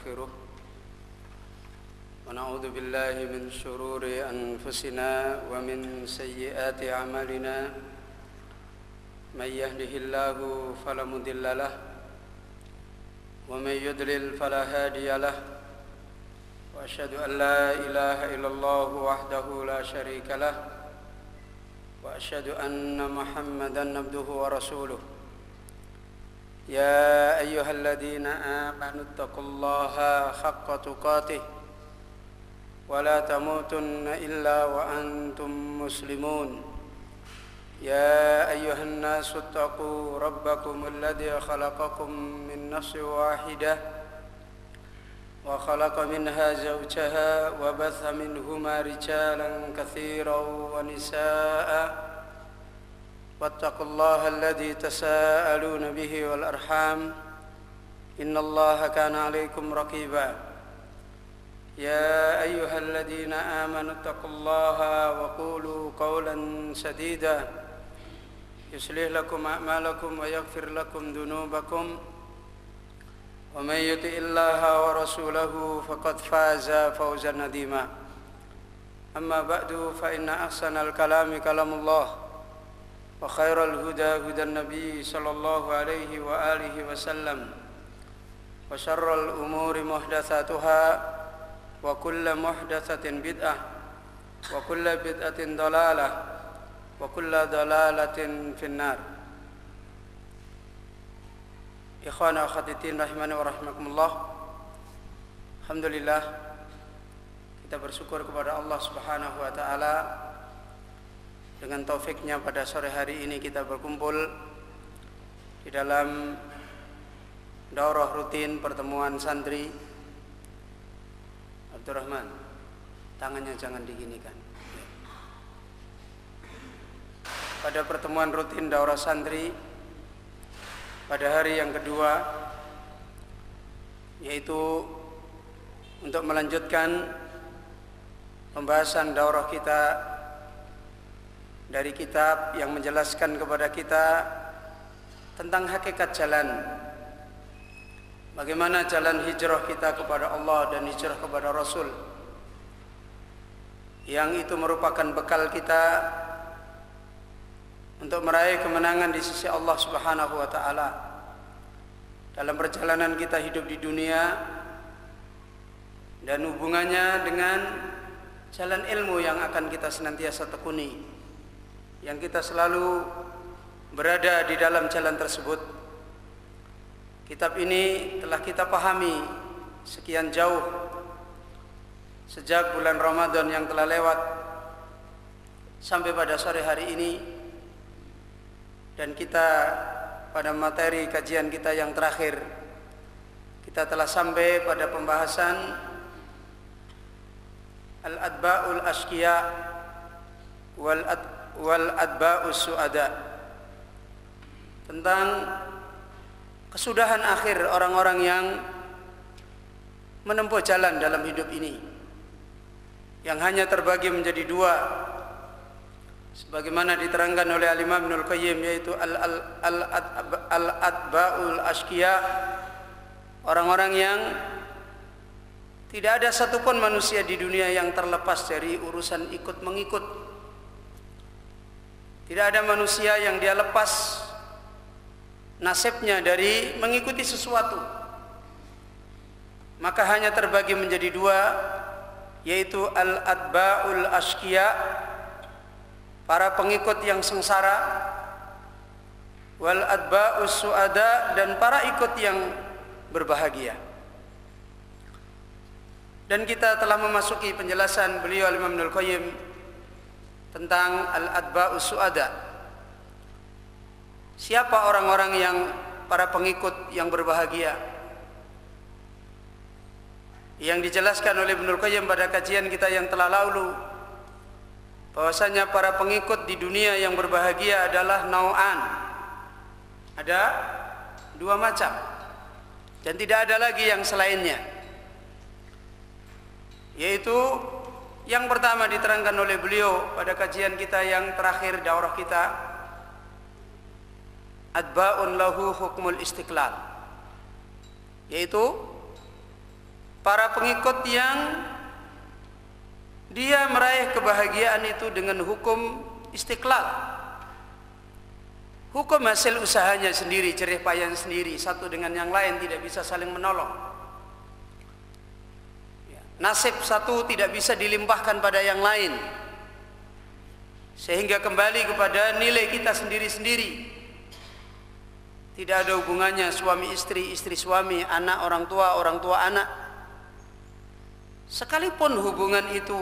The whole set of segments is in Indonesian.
ونستغفره ونعوذ بالله من شرور أنفسنا ومن سيئات أعمالنا من يهده الله فلا مضل له ومن يضلل فلا هادي له وأشهد أن لا إله إلا الله وحده لا شريك له وأشهد أن محمدا عبده ورسوله يا أيها الذين آمنوا اتقوا الله حق تقاته ولا تموتن إلا وأنتم مسلمون يا أيها الناس اتقوا ربكم الذي خلقكم من نفس واحدة وخلق منها زوجها وبث منهما رجالا كثيرا ونساء واتقوا الله الذي تساءلون به والأرحام إن الله كان عليكم رقيبا يا أيها الذين آمنوا اتقوا الله وقولوا قولا سديدا يصلح لكم أعمالكم ويغفر لكم ذنوبكم ومن يطع الله ورسوله فقد فاز فوزا عظيما أما بعد فإن أحسن الكلام كلام الله وخير الهدى هدى النبي صلى الله عليه وآله وسلم وشر الأمور محدثاتها وكل محدثة بدعة وكل بدعة ضلالة وكل ضلالة في النار. Ikhwana akhwatiddin rahimani wa rahmakumullah. Alhamdulillah, kita bersyukur kepada Allah Subhanahu wa taala dengan taufiknya pada sore hari ini kita berkumpul di dalam daurah rutin pertemuan santri. Abdurrahman, tangannya jangan diginikan. Pada pertemuan rutin daurah santri pada hari yang kedua, yaitu untuk melanjutkan pembahasan daurah kita dari kitab yang menjelaskan kepada kita tentang hakikat jalan, bagaimana jalan hijrah kita kepada Allah dan hijrah kepada Rasul, yang itu merupakan bekal kita untuk meraih kemenangan di sisi Allah Subhanahu wa taala dalam perjalanan kita hidup di dunia dan hubungannya dengan jalan ilmu yang akan kita senantiasa tekuni, yang kita selalu berada di dalam jalan tersebut. Kitab ini telah kita pahami sekian jauh sejak bulan Ramadan yang telah lewat sampai pada sore hari ini. Dan kita pada materi kajian kita yang terakhir, kita telah sampai pada pembahasan al-adba'ul ashqiya wal adba'us su'ada, tentang kesudahan akhir orang-orang yang menempuh jalan dalam hidup ini, yang hanya terbagi menjadi dua, sebagaimana diterangkan oleh Al-Imam Ibnul Qayyim, yaitu al-adba'ul ashqiya, orang-orang yang tidak ada satupun manusia di dunia yang terlepas dari urusan ikut mengikut. Tidak ada manusia yang dia lepas nasibnya dari mengikuti sesuatu. Maka hanya terbagi menjadi dua, yaitu al-adba'ul ashqiya, para pengikut yang sengsara, wal adba'us su'ada, dan para ikut yang berbahagia. Dan kita telah memasuki penjelasan beliau Al-Imam Ibnul Qayyim tentang al-adba'us su'ada. Siapa orang-orang yang para pengikut yang berbahagia? Yang dijelaskan oleh Ibnul Qayyim pada kajian kita yang telah lalu, bahwasanya para pengikut di dunia yang berbahagia adalah nau'an. Ada dua macam, dan tidak ada lagi yang selainnya. Yaitu yang pertama diterangkan oleh beliau pada kajian kita yang terakhir daurah kita, adba'un lahu hukmul istiqlal, yaitu para pengikut yang dia meraih kebahagiaan itu dengan hukum istiqlal, hukum hasil usahanya sendiri, jerih payah sendiri, satu dengan yang lain tidak bisa saling menolong. Nasib satu tidak bisa dilimpahkan pada yang lain, sehingga kembali kepada nilai kita sendiri-sendiri. Tidak ada hubungannya suami istri, istri suami, anak orang tua anak. Sekalipun hubungan itu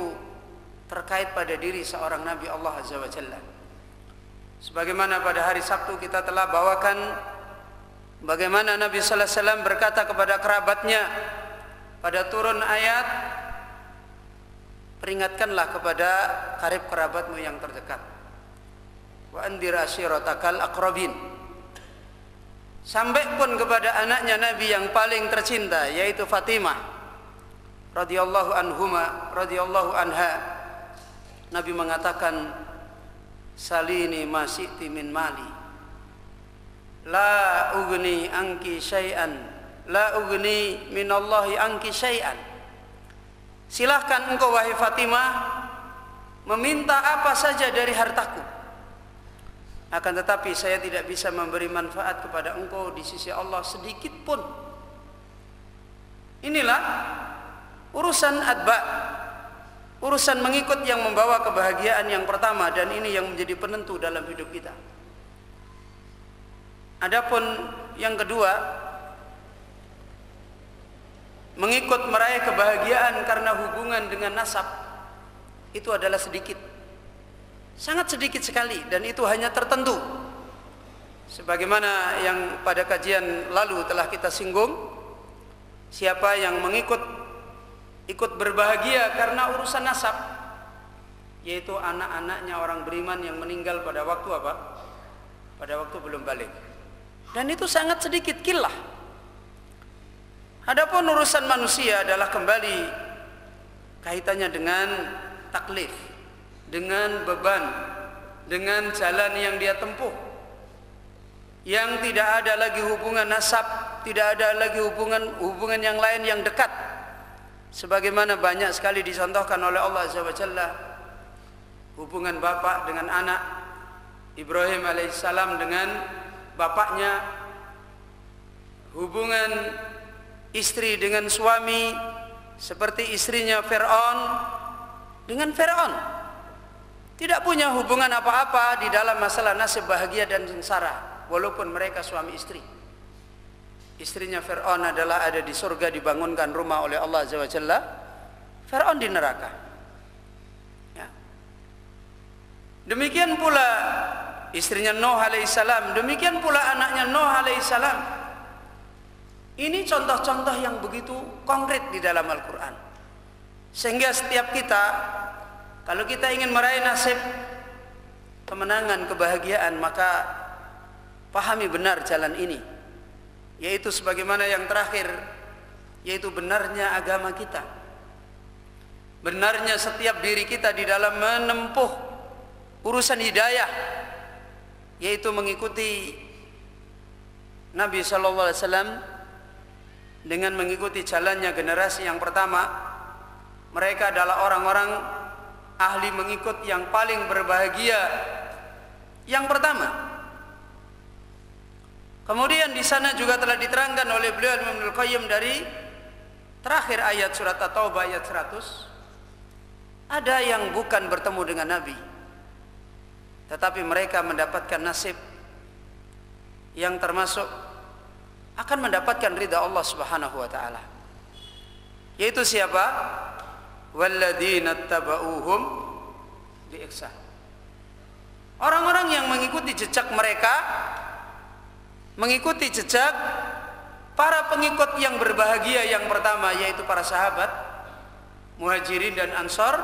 terkait pada diri seorang Nabi Allah Azza wa Jalla. Sebagaimana pada hari Sabtu kita telah bawakan bagaimana Nabi sallallahu alaihi wasallam berkata kepada kerabatnya pada turun ayat, peringatkanlah kepada karib kerabatmu yang terdekat. Wa andir ashiratakal aqrabin. Sampai pun kepada anaknya Nabi yang paling tercinta, yaitu Fatimah radhiyallahu anha, Nabi mengatakan, salini ma syi'ti min mali la ugni anki syai'an, la ugni minallahi anki syai'an. Silahkan engkau wahai Fatimah meminta apa saja dari hartaku, akan tetapi saya tidak bisa memberi manfaat kepada engkau di sisi Allah sedikit pun. Inilah urusan atba, urusan mengikut yang membawa kebahagiaan yang pertama, dan ini yang menjadi penentu dalam hidup kita. Adapun yang kedua, mengikut meraih kebahagiaan karena hubungan dengan nasab, itu adalah sedikit, sangat sedikit sekali, dan itu hanya tertentu. Sebagaimana yang pada kajian lalu telah kita singgung, siapa yang ikut berbahagia karena urusan nasab, yaitu anak-anaknya orang beriman yang meninggal pada waktu apa? Pada waktu belum balik. Dan itu sangat sedikit, killah. Adapun urusan manusia adalah kembali kaitannya dengan taklif, dengan beban, dengan jalan yang dia tempuh, yang tidak ada lagi hubungan nasab, tidak ada lagi hubungan yang lain yang dekat. Sebagaimana banyak sekali dicontohkan oleh Allah Azza wa Jalla, hubungan bapak dengan anak, Ibrahim alaihissalam dengan bapaknya, hubungan istri dengan suami, seperti istrinya Fir'aun dengan Fir'aun, tidak punya hubungan apa-apa di dalam masalah nasib bahagia dan sengsara, walaupun mereka suami istri. Istrinya Fir'aun adalah ada di surga, dibangunkan rumah oleh Allah Azza wa Jalla, Fir'aun di neraka. Ya. Demikian pula istrinya Nuh alaihissalam, demikian pula anaknya Nuh alaihissalam. Ini contoh-contoh yang begitu konkret di dalam Al-Quran, sehingga setiap kita, kalau kita ingin meraih nasib kemenangan, kebahagiaan, maka pahami benar jalan ini, yaitu sebagaimana yang terakhir, yaitu benarnya agama kita, benarnya setiap diri kita di dalam menempuh urusan hidayah, yaitu mengikuti Nabi sallallahu alaihi wasallam dengan mengikuti jalannya generasi yang pertama. Mereka adalah orang-orang ahli mengikut yang paling berbahagia yang pertama. Kemudian di sana juga telah diterangkan oleh beliau Ibnu Qayyim dari terakhir ayat surat At-Taubah ayat 100, ada yang bukan bertemu dengan Nabi, tetapi mereka mendapatkan nasib yang termasuk akan mendapatkan ridha Allah Subhanahu wa taala. Yaitu siapa? Walladzina tabauhum bi ihsan. Orang-orang yang mengikuti jejak mereka, mengikuti jejak para pengikut yang berbahagia yang pertama, yaitu para sahabat Muhajirin dan Ansor,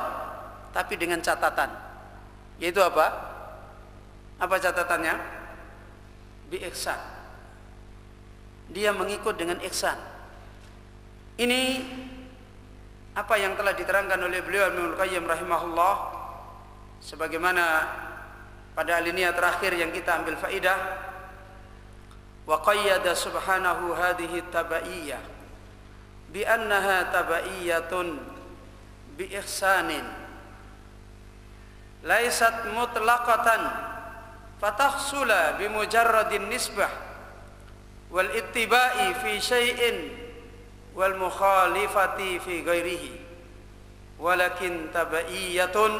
tapi dengan catatan, yaitu apa? Apa catatannya? Bi ihsan. Dia mengikut dengan ihsan. Ini apa yang telah diterangkan oleh beliau Ibnu Qayyim rahimahullah, sebagaimana pada alinea terakhir yang kita ambil faidah. Wa qayyada subhanahu hadhihi tabaiyah bi annaha tabaiyatun bi ihsanin laysat mutlaqatan fatahsula bi mujarradin nisbah wal ittiba'i fi syai'in wal mukhalifati fi ghairihi walakin tabaiyatun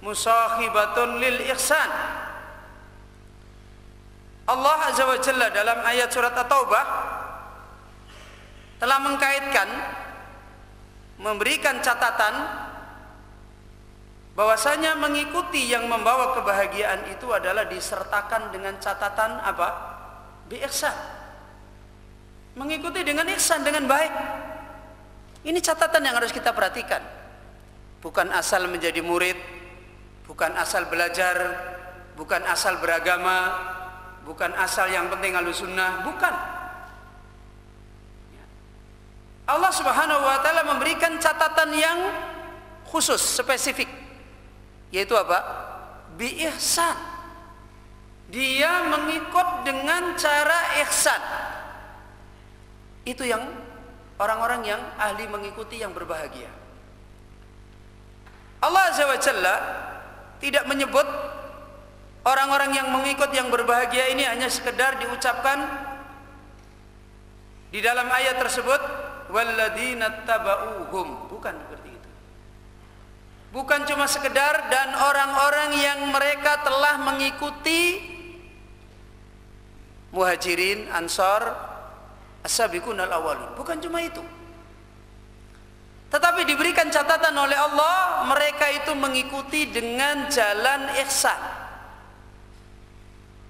musakhibatun lil ihsan. Allah Azza wa Jalla dalam ayat surat At-Taubah telah mengkaitkan, memberikan catatan bahwasanya mengikuti yang membawa kebahagiaan itu adalah disertakan dengan catatan apa? Bi ihsan. Mengikuti dengan ihsan, dengan baik. Ini catatan yang harus kita perhatikan. Bukan asal menjadi murid, bukan asal belajar, bukan asal beragama, bukan asal yang penting ahlussunnah, bukan. Allah Subhanahu wa taala memberikan catatan yang khusus, spesifik, yaitu apa? Bi ihsan. Dia mengikut dengan cara ihsan. Itu yang orang-orang yang ahli mengikuti yang berbahagia. Allah Azza wa Jalla tidak menyebut orang-orang yang mengikut yang berbahagia ini hanya sekedar diucapkan di dalam ayat tersebut, walladzina tabauhum, bukan seperti itu. Bukan cuma sekedar dan orang-orang yang mereka telah mengikuti muhajirin, ansar, as-sabiqun al-awwalun. Bukan cuma itu. Tetapi diberikan catatan oleh Allah, mereka itu mengikuti dengan jalan ihsan.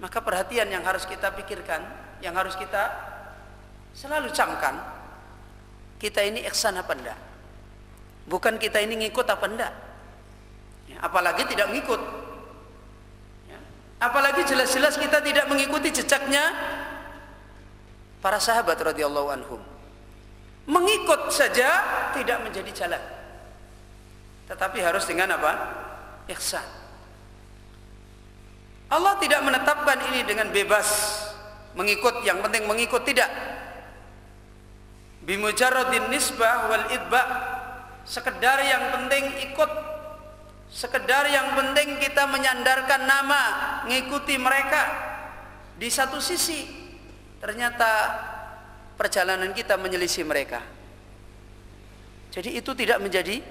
Maka perhatian yang harus kita pikirkan, yang harus kita selalu camkan, kita ini ihsan apa enggak? Bukan kita ini ngikut apa enggak? Ya, apalagi tidak ngikut. Ya, apalagi jelas-jelas kita tidak mengikuti jejaknya para sahabat radhiyallahu anhum. Mengikut saja tidak menjadi jalan. Tetapi harus dengan apa? Ihsan. Allah tidak menetapkan ini dengan bebas mengikut, yang penting mengikut, tidak. Bimujarradin nisbah wal idba, sekedar yang penting ikut, sekedar yang penting kita menyandarkan nama, mengikuti mereka. Di satu sisi ternyata perjalanan kita menyelisih mereka. Jadi itu tidak menjadi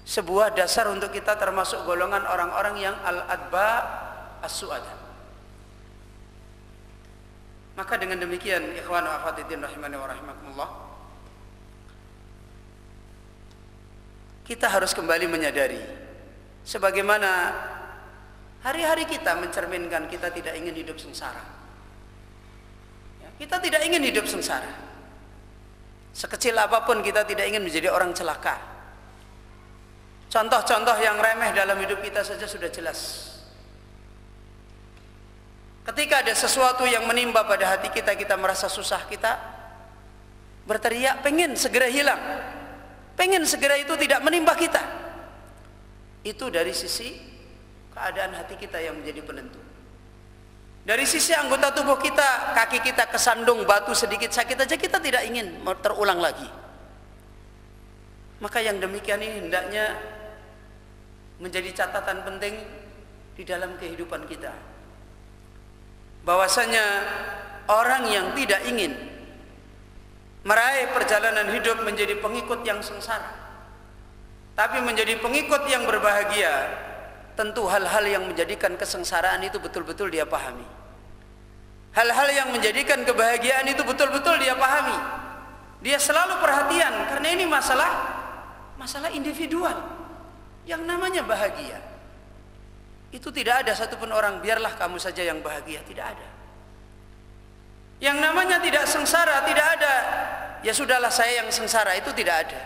sebuah dasar untuk kita termasuk golongan orang-orang yang al-adba as-su'ada. Maka dengan demikian ikhwan wa akhwatiddin rahimani wa rahimakumullah, kita harus kembali menyadari sebagaimana hari-hari kita mencerminkan kita tidak ingin hidup sengsara. Kita tidak ingin hidup sengsara. Sekecil apapun kita tidak ingin menjadi orang celaka. Contoh-contoh yang remeh dalam hidup kita saja sudah jelas. Ketika ada sesuatu yang menimpa pada hati kita, kita merasa susah, kita berteriak pengen segera hilang, pengen segera itu tidak menimpa kita. Itu dari sisi keadaan hati kita yang menjadi penentu. Dari sisi anggota tubuh kita, kaki kita kesandung batu sedikit sakit aja kita tidak ingin terulang lagi. Maka yang demikian ini hendaknya menjadi catatan penting di dalam kehidupan kita. Bahwasanya orang yang tidak ingin meraih perjalanan hidup menjadi pengikut yang sengsara, tapi menjadi pengikut yang berbahagia, tentu hal-hal yang menjadikan kesengsaraan itu betul-betul dia pahami. Hal-hal yang menjadikan kebahagiaan itu betul-betul dia pahami. Dia selalu perhatian, karena ini masalah individual. Yang namanya bahagia itu tidak ada satupun orang biarlah kamu saja yang bahagia, tidak ada. Yang namanya tidak sengsara, tidak ada ya sudahlah saya yang sengsara, itu tidak ada.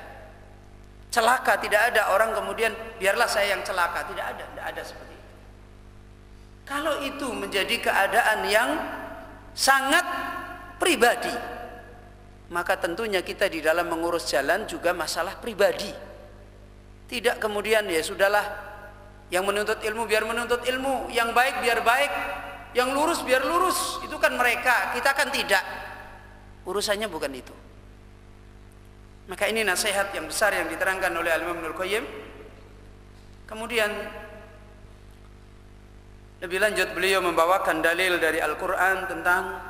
Celaka tidak ada orang kemudian biarlah saya yang celaka, tidak ada seperti itu. Kalau itu menjadi keadaan yang sangat pribadi, maka tentunya kita di dalam mengurus jalan juga masalah pribadi. Tidak kemudian ya sudahlah, yang menuntut ilmu biar menuntut ilmu, yang baik biar baik, yang lurus biar lurus, itu kan mereka, kita kan tidak. Urusannya bukan itu. Maka ini nasihat yang besar yang diterangkan oleh Al-Imam Ibnul Qayyim. Kemudian lebih lanjut beliau membawakan dalil dari Al-Quran tentang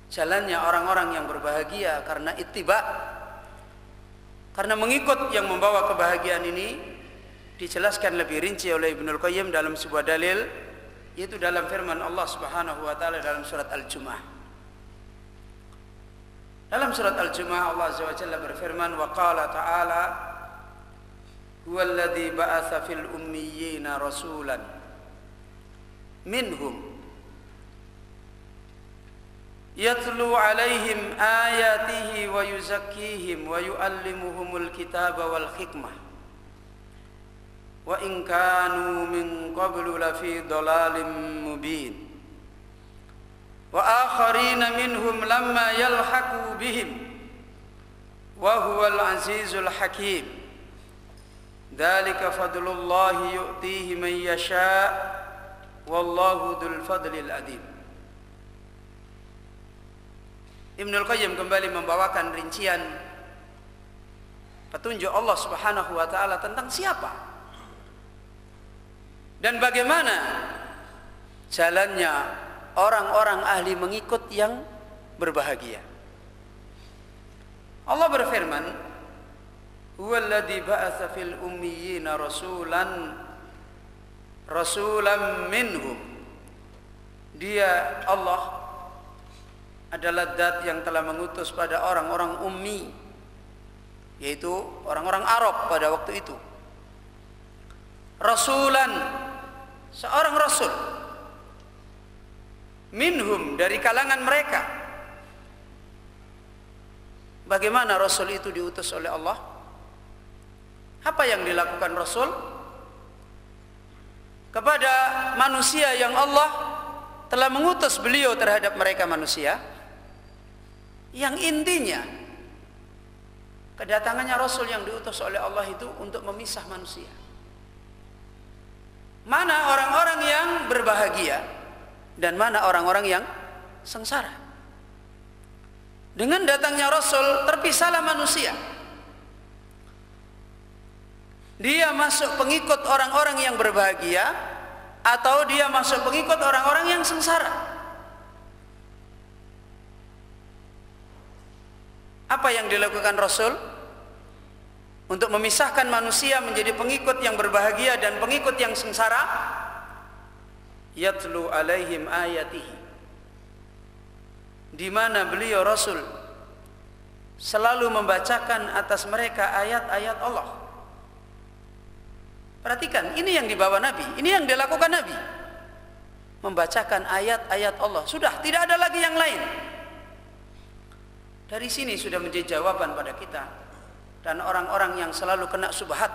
jalannya orang-orang yang berbahagia karena ittiba, karena mengikut yang membawa kebahagiaan ini. Dijelaskan lebih rinci oleh Ibnul Qayyim dalam sebuah dalil, yaitu dalam firman Allah Subhanahu wa taala dalam surat Al-Jumu'ah. Dalam surat Al-Jumu'ah Allah Azza wa Jalla berfirman, wa qala ta'ala huwallazi ba'atsa fil ummiyina rasulan minhum yatlu alaihim ayatihi wa yuzakkihim wa yuallimuhumul kitaba wal hikmah wa in kanu min qablu lafi dhalalin mubin wa akharina minhum lamma yalhaqu bihim wa huwal azizul hakim dzalika fadlullahi yu'tihi man yasha wallahu dzul fadlil adzim. Ibnul Qayyim kembali membawakan rincian petunjuk Allah Subhanahu wa taala tentang siapa dan bagaimana jalannya orang-orang ahli mengikut yang berbahagia. Allah berfirman, huwallazi ba'atsa fil ummiyina rasulan minhum. Dia Allah adalah zat yang telah mengutus pada orang-orang ummi, yaitu orang-orang Arab pada waktu itu. Rasulan, seorang rasul, minhum, dari kalangan mereka. Bagaimana rasul itu diutus oleh Allah? Apa yang dilakukan rasul kepada manusia yang Allah telah mengutus beliau terhadap mereka manusia, yang intinya kedatangannya rasul yang diutus oleh Allah itu untuk memisah manusia. Mana orang-orang yang berbahagia dan mana orang-orang yang sengsara. Dengan datangnya Rasul terpisahlah manusia. Dia masuk pengikut orang-orang yang berbahagia atau dia masuk pengikut orang-orang yang sengsara. Apa yang dilakukan Rasul untuk memisahkan manusia menjadi pengikut yang berbahagia dan pengikut yang sengsara? Yatlu alaihim ayatihi, di mana beliau Rasul selalu membacakan atas mereka ayat-ayat Allah. Perhatikan, ini yang dibawa Nabi, ini yang dilakukan Nabi, membacakan ayat-ayat Allah. Sudah, tidak ada lagi yang lain. Dari sini sudah menjadi jawaban pada kita dan orang-orang yang selalu kena subhat,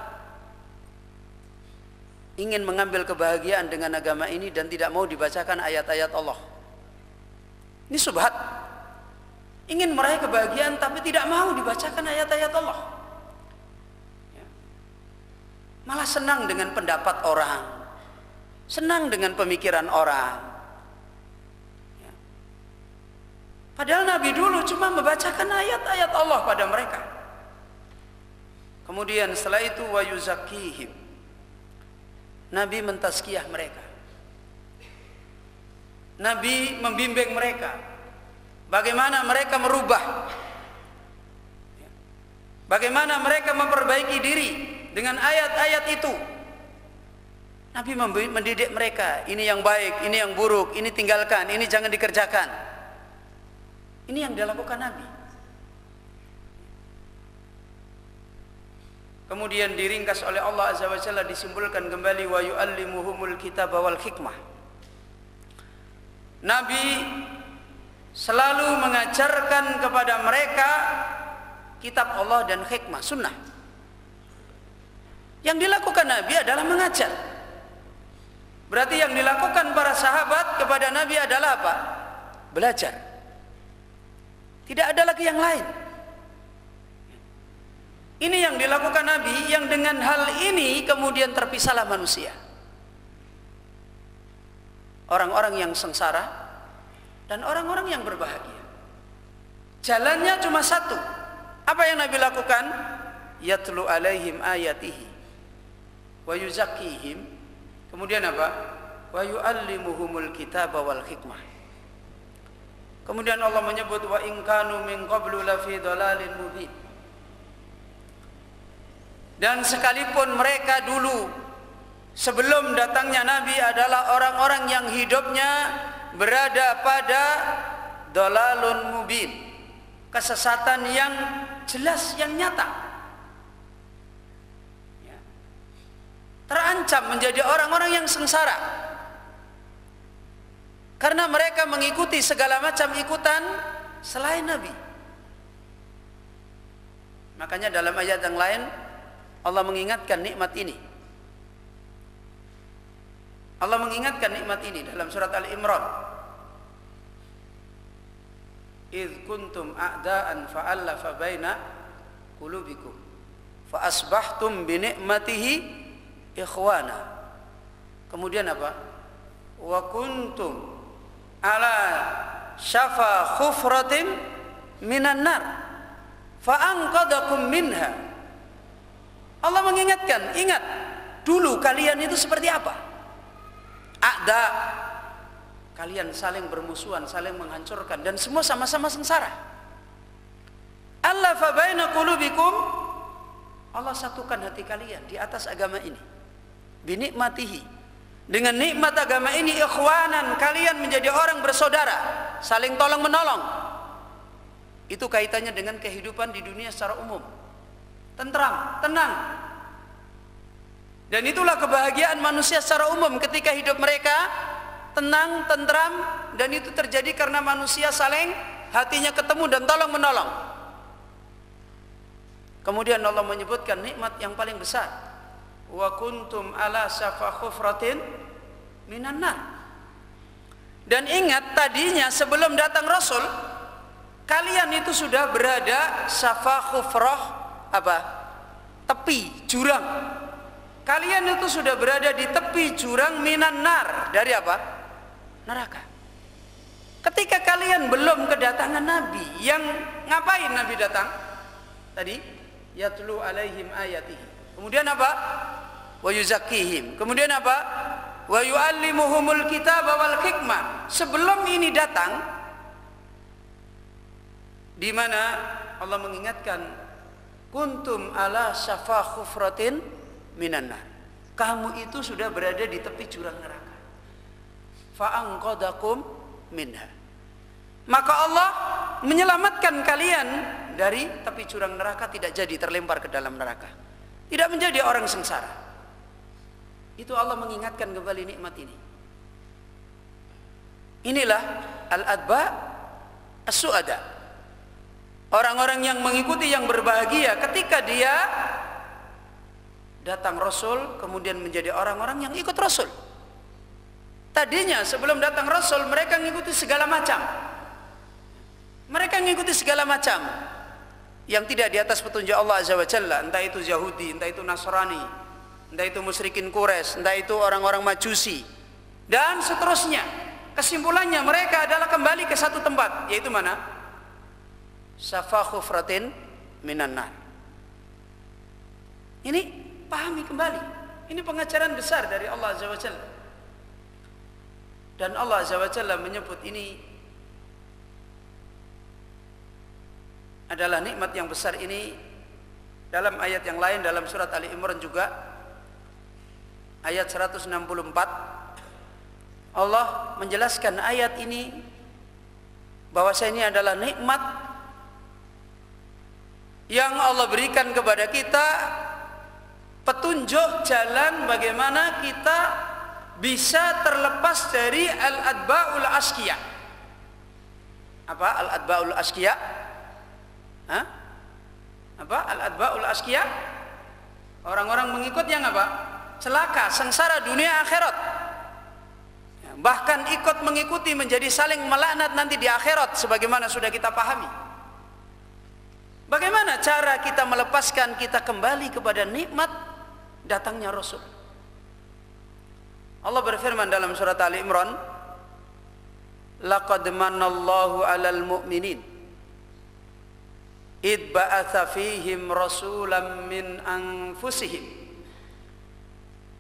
ingin mengambil kebahagiaan dengan agama ini dan tidak mau dibacakan ayat-ayat Allah. Ini subhat, ingin meraih kebahagiaan tapi tidak mau dibacakan ayat-ayat Allah, malah senang dengan pendapat orang, senang dengan pemikiran orang. Padahal Nabi dulu cuma membacakan ayat-ayat Allah pada mereka. Kemudian setelah itu wa yuzakkihim, Nabi mentazkiyah mereka. Nabi membimbing mereka bagaimana mereka merubah, bagaimana mereka memperbaiki diri dengan ayat-ayat itu. Nabi mendidik mereka, ini yang baik, ini yang buruk, ini tinggalkan, ini jangan dikerjakan. Ini yang dilakukan Nabi. Kemudian diringkas oleh Allah Azza wa Jalla, disimpulkan kembali wa yu'allimuhumul kitaba wal hikmah. Nabi selalu mengajarkan kepada mereka kitab Allah dan hikmah, sunnah. Yang dilakukan Nabi adalah mengajar. Berarti yang dilakukan para sahabat kepada Nabi adalah apa? Belajar. Tidak ada lagi yang lain. Ini yang dilakukan Nabi, yang dengan hal ini kemudian terpisahlah manusia. Orang-orang yang sengsara dan orang-orang yang berbahagia. Jalannya cuma satu, Apa yang Nabi lakukan? Yatlu alaihim ayatihi wa yuzakkihim. Kemudian apa? Wa yu'allimuhumul kitaba wal hikmah. Kemudian Allah menyebut wa in kanu min qablu lafi dhalalin mubin. Dan sekalipun mereka dulu sebelum datangnya Nabi adalah orang-orang yang hidupnya berada pada dhalalun mubin, kesesatan yang jelas, yang nyata, ya. Terancam menjadi orang-orang yang sengsara karena mereka mengikuti segala macam ikutan selain Nabi. Makanya dalam ayat yang lain Allah mengingatkan nikmat ini. Allah mengingatkan nikmat ini dalam surat Al-Imran. Idh kuntum a'da'an fa'allafa baina qulubikum fa asbahtum bi ni'matihi ikhwana. Kemudian apa? Wa kuntum ala syafa khufratin minan nar fa anqadakum minha. Allah mengingatkan, ingat dulu kalian itu seperti apa? A'da, kalian saling bermusuhan, saling menghancurkan, dan semua sama-sama sengsara. Allafa baina qulubikum, Allah satukan hati kalian di atas agama ini. Binikmatihi, dengan nikmat agama ini, ikhwanan, kalian menjadi orang bersaudara, saling tolong menolong. Itu kaitannya dengan kehidupan di dunia secara umum. Tentram, tenang. Dan itulah kebahagiaan manusia secara umum ketika hidup mereka tenang, tentram, dan itu terjadi karena manusia saling hatinya ketemu dan tolong menolong. Kemudian Allah menyebutkan nikmat yang paling besar. Wa kuntum ala syafa khufratin minan nar. Dan ingat tadinya sebelum datang Rasul, kalian itu sudah berada syafa khufrah, apa? Tepi jurang. Kalian itu sudah berada di tepi jurang minan nar, dari apa? Neraka. Ketika kalian belum kedatangan Nabi, yang ngapain Nabi datang? Tadi yatlu alaihim ayatihi. Kemudian apa? Wa yuzakkihim. Kemudian apa? Wa yu'allimuhumul kitaba wal hikmah. Sebelum ini datang, di mana Allah mengingatkan kuntum ala syafa khufratin minan nar. Kamu itu sudah berada di tepi jurang neraka. Fa'anqadakum minha. Maka Allah menyelamatkan kalian dari tepi jurang neraka, tidak jadi terlempar ke dalam neraka, tidak menjadi orang sengsara. Itu Allah mengingatkan kembali nikmat ini. Inilah al-adba as-su'ada, orang-orang yang mengikuti, yang berbahagia ketika dia datang Rasul, kemudian menjadi orang-orang yang ikut Rasul. Tadinya sebelum datang Rasul, mereka mengikuti segala macam. Mereka mengikuti segala macam yang tidak di atas petunjuk Allah Azza wa Jalla, entah itu Yahudi, entah itu Nasrani, entah itu musyrikin Quraisy, entah itu orang-orang Majusi, dan seterusnya. Kesimpulannya mereka adalah kembali ke satu tempat, yaitu mana? Syafa khufratin minan nar. Ini pahami kembali. Ini pengajaran besar dari Allah Azza wa Jalla. Dan Allah Azza wa Jalla menyebut ini adalah nikmat yang besar ini dalam ayat yang lain, dalam surat Ali Imran juga ayat 164. Allah menjelaskan ayat ini bahwasanya ini adalah nikmat yang Allah berikan kepada kita, petunjuk jalan bagaimana kita bisa terlepas dari al-adba'ul asqiya. Apa al-adba'ul asqiya? Hah? Apa al-adba'ul asqiya? Orang-orang mengikut yang apa? Celaka, sengsara dunia akhirat. Bahkan ikut mengikuti menjadi saling melaknat nanti di akhirat, sebagaimana sudah kita pahami. Bagaimana cara kita melepaskan, kita kembali kepada nikmat datangnya Rasul? Allah berfirman dalam surat Ali Imran, laqad manallahu 'alal mu'minin id ba'atsa fihim rasulan min anfusihim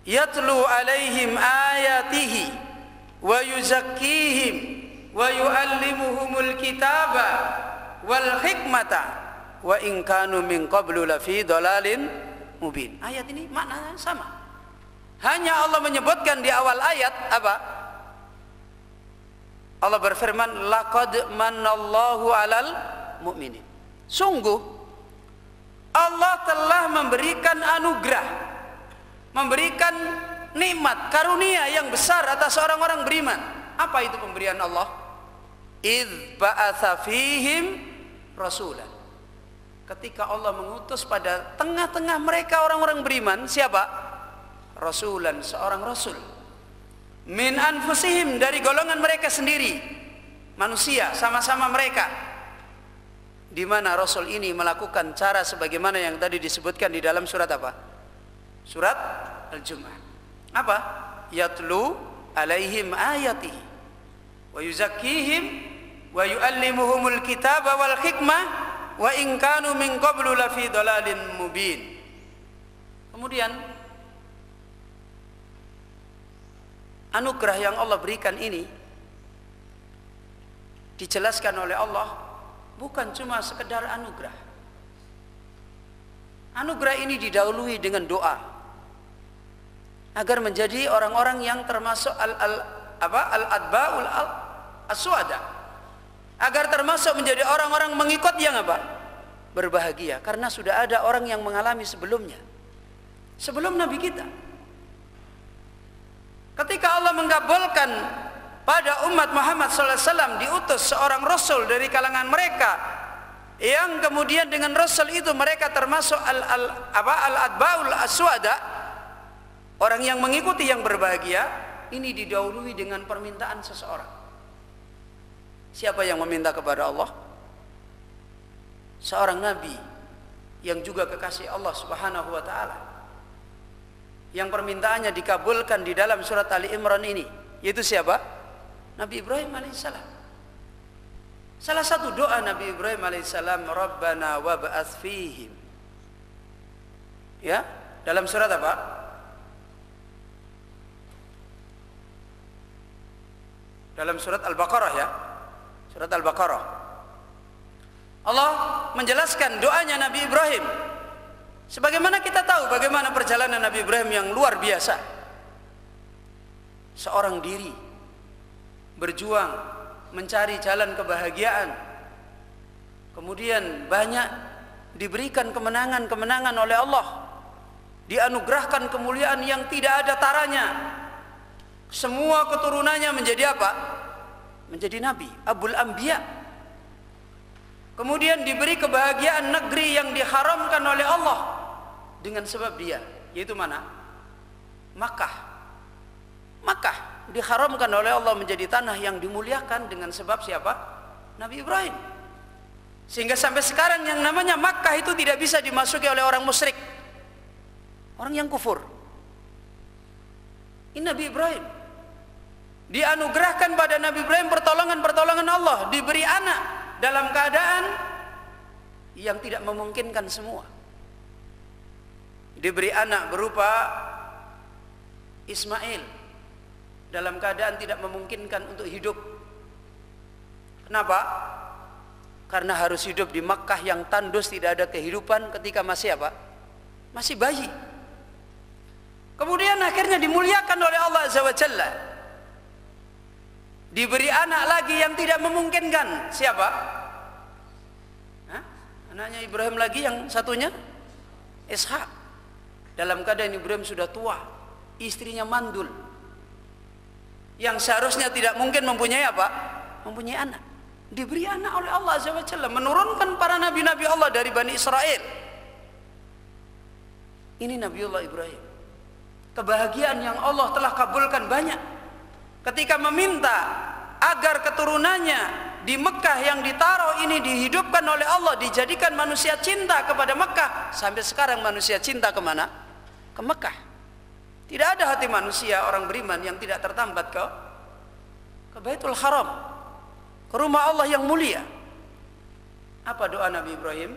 yatlu alaihim ayatihi wa yuzakkihim wa yuallimuhumul kitaba wal hikmata wa in kanu min qablu lafi dhalalin mubin. Ayat ini maknanya sama. Hanya Allah menyebutkan di awal ayat apa? Allah berfirman, laqad manallahu 'alal mu'minin. Sungguh Allah telah memberikan anugerah, memberikan nikmat, karunia yang besar atas orang-orang beriman. Apa itu pemberian Allah? Idz ba'atsa fihim rasulan. Ketika Allah mengutus pada tengah-tengah mereka orang-orang beriman, siapa? Rasulan, seorang rasul. Min anfusihim, dari golongan mereka sendiri, manusia, sama-sama mereka. Di mana rasul ini melakukan cara sebagaimana yang tadi disebutkan di dalam surat apa? Surat Al-Jumu'ah. Apa? Yatlu alaihim ayatihi wa yuzakkihim wa yuallimuhumul kitaba wal hikmah wa in kanu min qablu lafi dhalalin mubin. Kemudian anugerah yang Allah berikan ini dijelaskan oleh Allah bukan cuma sekedar anugerah. Anugerah ini didahului dengan doa agar menjadi orang-orang yang termasuk al-adba'ul as-suada, agar termasuk menjadi orang-orang mengikut yang apa? Berbahagia, karena sudah ada orang yang mengalami sebelumnya, sebelum Nabi kita. Ketika Allah mengabulkan pada umat Muhammad SAW diutus seorang rasul dari kalangan mereka, yang kemudian dengan rasul itu mereka termasuk al-adba'ul as-suada, orang yang mengikuti yang berbahagia. Ini didahului dengan permintaan seseorang. Siapa yang meminta kepada Allah? Seorang nabi yang juga kekasih Allah Subhanahu wa taala, yang permintaannya dikabulkan di dalam surat Ali Imran ini, yaitu siapa? Nabi Ibrahim alaihissalam. Salah satu doa Nabi Ibrahim alaihissalam, Rabbana wab'ats fihim. Ya, dalam surat apa? Dalam surat Al-Baqarah, ya. Surat Al-Baqarah. Allah menjelaskan doanya Nabi Ibrahim. Sebagaimana kita tahu bagaimana perjalanan Nabi Ibrahim yang luar biasa. Seorang diri berjuang mencari jalan kebahagiaan. Kemudian banyak diberikan kemenangan-kemenangan oleh Allah. Dianugerahkan kemuliaan yang tidak ada taranya. Semua keturunannya menjadi apa? Menjadi nabi, Abul Anbiya. Kemudian diberi kebahagiaan negeri yang diharamkan oleh Allah dengan sebab dia, yaitu mana? Makkah. Makkah diharamkan oleh Allah menjadi tanah yang dimuliakan dengan sebab siapa? Nabi Ibrahim. Sehingga sampai sekarang yang namanya Makkah itu tidak bisa dimasuki oleh orang musyrik, orang yang kufur. Ini Nabi Ibrahim. Dianugerahkan pada Nabi Ibrahim pertolongan-pertolongan Allah, diberi anak dalam keadaan yang tidak memungkinkan semua. Diberi anak berupa Ismail dalam keadaan tidak memungkinkan untuk hidup. Kenapa? Karena harus hidup di Makkah yang tandus, tidak ada kehidupan ketika masih apa? Masih bayi. Kemudian akhirnya dimuliakan oleh Allah Azza wa Jalla. Diberi anak lagi yang tidak memungkinkan. Siapa? Hah? Anaknya Ibrahim lagi yang satunya Ishak. Dalam keadaan Ibrahim sudah tua, istrinya mandul, yang seharusnya tidak mungkin mempunyai apa? Mempunyai anak. Diberi anak oleh Allah Azza wa Jalla, menurunkan para nabi-nabi Allah dari Bani Israel. Ini Nabiullah Ibrahim. Kebahagiaan yang Allah telah kabulkan banyak. Ketika meminta agar keturunannya di Mekah yang ditaruh ini dihidupkan oleh Allah, dijadikan manusia cinta kepada Mekah. Sampai sekarang manusia cinta kemana? Ke Mekah. Tidak ada hati manusia orang beriman yang tidak tertambat ke Baitul Haram, ke rumah Allah yang mulia. Apa doa Nabi Ibrahim?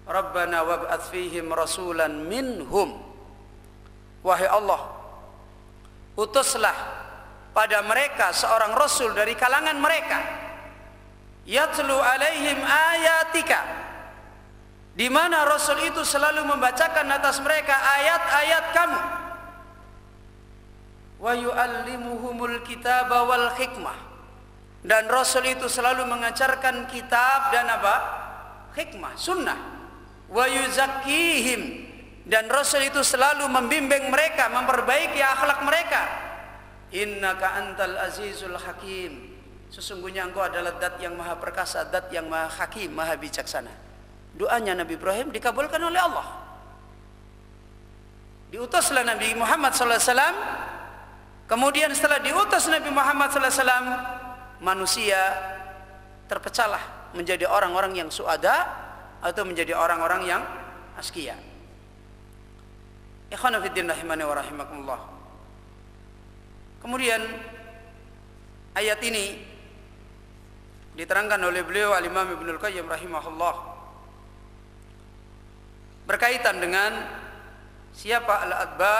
Rabbana wab'ats fihim rasulan minhum. Wahai Allah, utuslah pada mereka seorang rasul dari kalangan mereka, yatlu alaihim ayatika, di mana rasul itu selalu membacakan atas mereka ayat-ayat kamu, wa yu'allimuhumul kitaba wal hikmah, dan rasul itu selalu mengajarkan kitab dan apa? Hikmah, sunnah. Wa yuzakkihim, dan rasul itu selalu membimbing mereka, memperbaiki akhlak mereka. Innaka antal azizul hakim, sesungguhnya engkau adalah zat yang maha perkasa, zat yang maha hakim, maha bijaksana. Doanya Nabi Ibrahim dikabulkan oleh Allah. Diutuslah Nabi Muhammad SAW. Kemudian setelah diutus Nabi Muhammad SAW, manusia terpecahlah menjadi orang-orang yang suada atau menjadi orang-orang yang askia. Ikhwana fiddin rahimani wa rahimakumullah. Kemudian ayat ini diterangkan oleh beliau Al-Imam Ibnul Qayyim rahimahullah berkaitan dengan siapa al-atba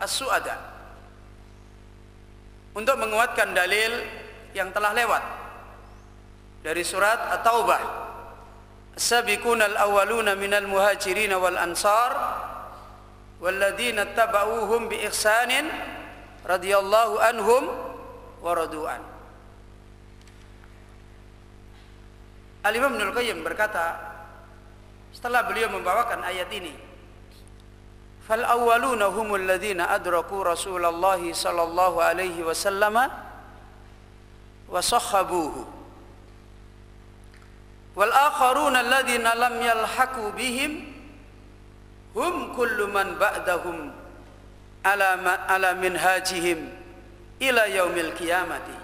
as-su'ada, untuk menguatkan dalil yang telah lewat dari surat At-Taubah. As-sabiqunal awwaluna minal muhajirin wal ansar walladzina tabauhum bi ihsanin radhiyallahu anhum wa radu'an. Al-Imam Ibnul Qayyim berkata setelah beliau membawakan ayat ini, fal awwaluna humul ladzina adraku Rasulullah sallallahu alaihi wasallam wa sahhabuhu, wal akharuna alladzina lam yalhaqu bihim hum kullu man ba'dahum ala minhajihim ila yaumil qiyamati,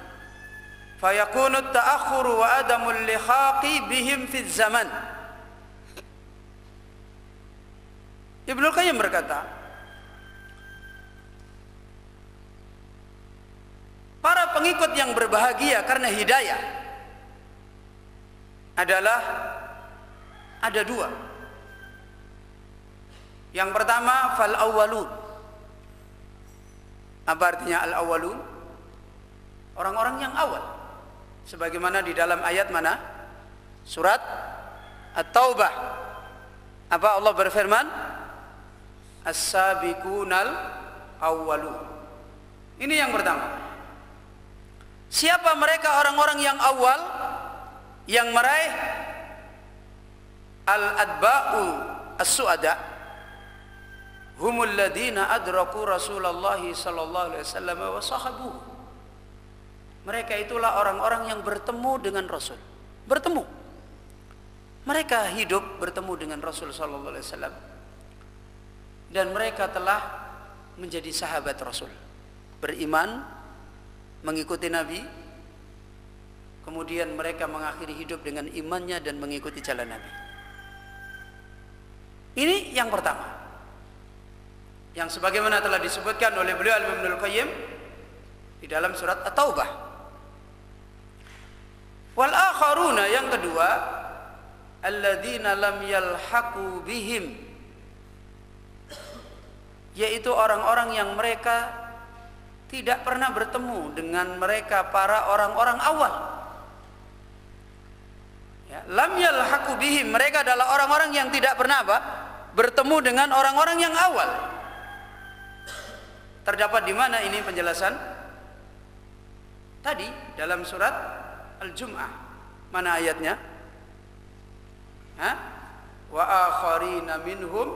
fayakunu at-ta'akhkhuru wa adamul liqaqi bihim fi zaman. Ibnu Qayyim berkata, para pengikut yang berbahagia karena hidayah adalah ada dua. Yang pertama, fal awwalun. Apa artinya al awwalun? Orang-orang yang awal, sebagaimana di dalam ayat mana? Surat At-Taubah. Apa Allah berfirman? As-sabiqunal awwalun. Ini yang pertama. Siapa mereka orang-orang yang awal yang meraih al-adba'u as-su'ada? Humul ladina adraku Rasulullah sallallahu alaihi wasallam wa sahabuhu. Mereka itulah orang-orang yang bertemu dengan Rasul. Bertemu. Mereka hidup bertemu dengan Rasul sallallahu alaihi wasallam, dan mereka telah menjadi sahabat Rasul, beriman, mengikuti Nabi. Kemudian mereka mengakhiri hidup dengan imannya dan mengikuti jalan Nabi. Ini yang pertama, yang sebagaimana telah disebutkan oleh beliau Ibnul Qayyim di dalam surat At-Taubah. Wal akharuna, yang kedua, alladzina lam yalhaqu bihim, yaitu orang-orang yang mereka tidak pernah bertemu dengan mereka para orang-orang awal. Ya, lam yalhaqu bihim, mereka adalah orang-orang yang tidak pernah apa? Bertemu dengan orang-orang yang awal. Terdapat di mana ini penjelasan? Tadi dalam surat Al-Jum'ah. Mana ayatnya? Wa akharina minhum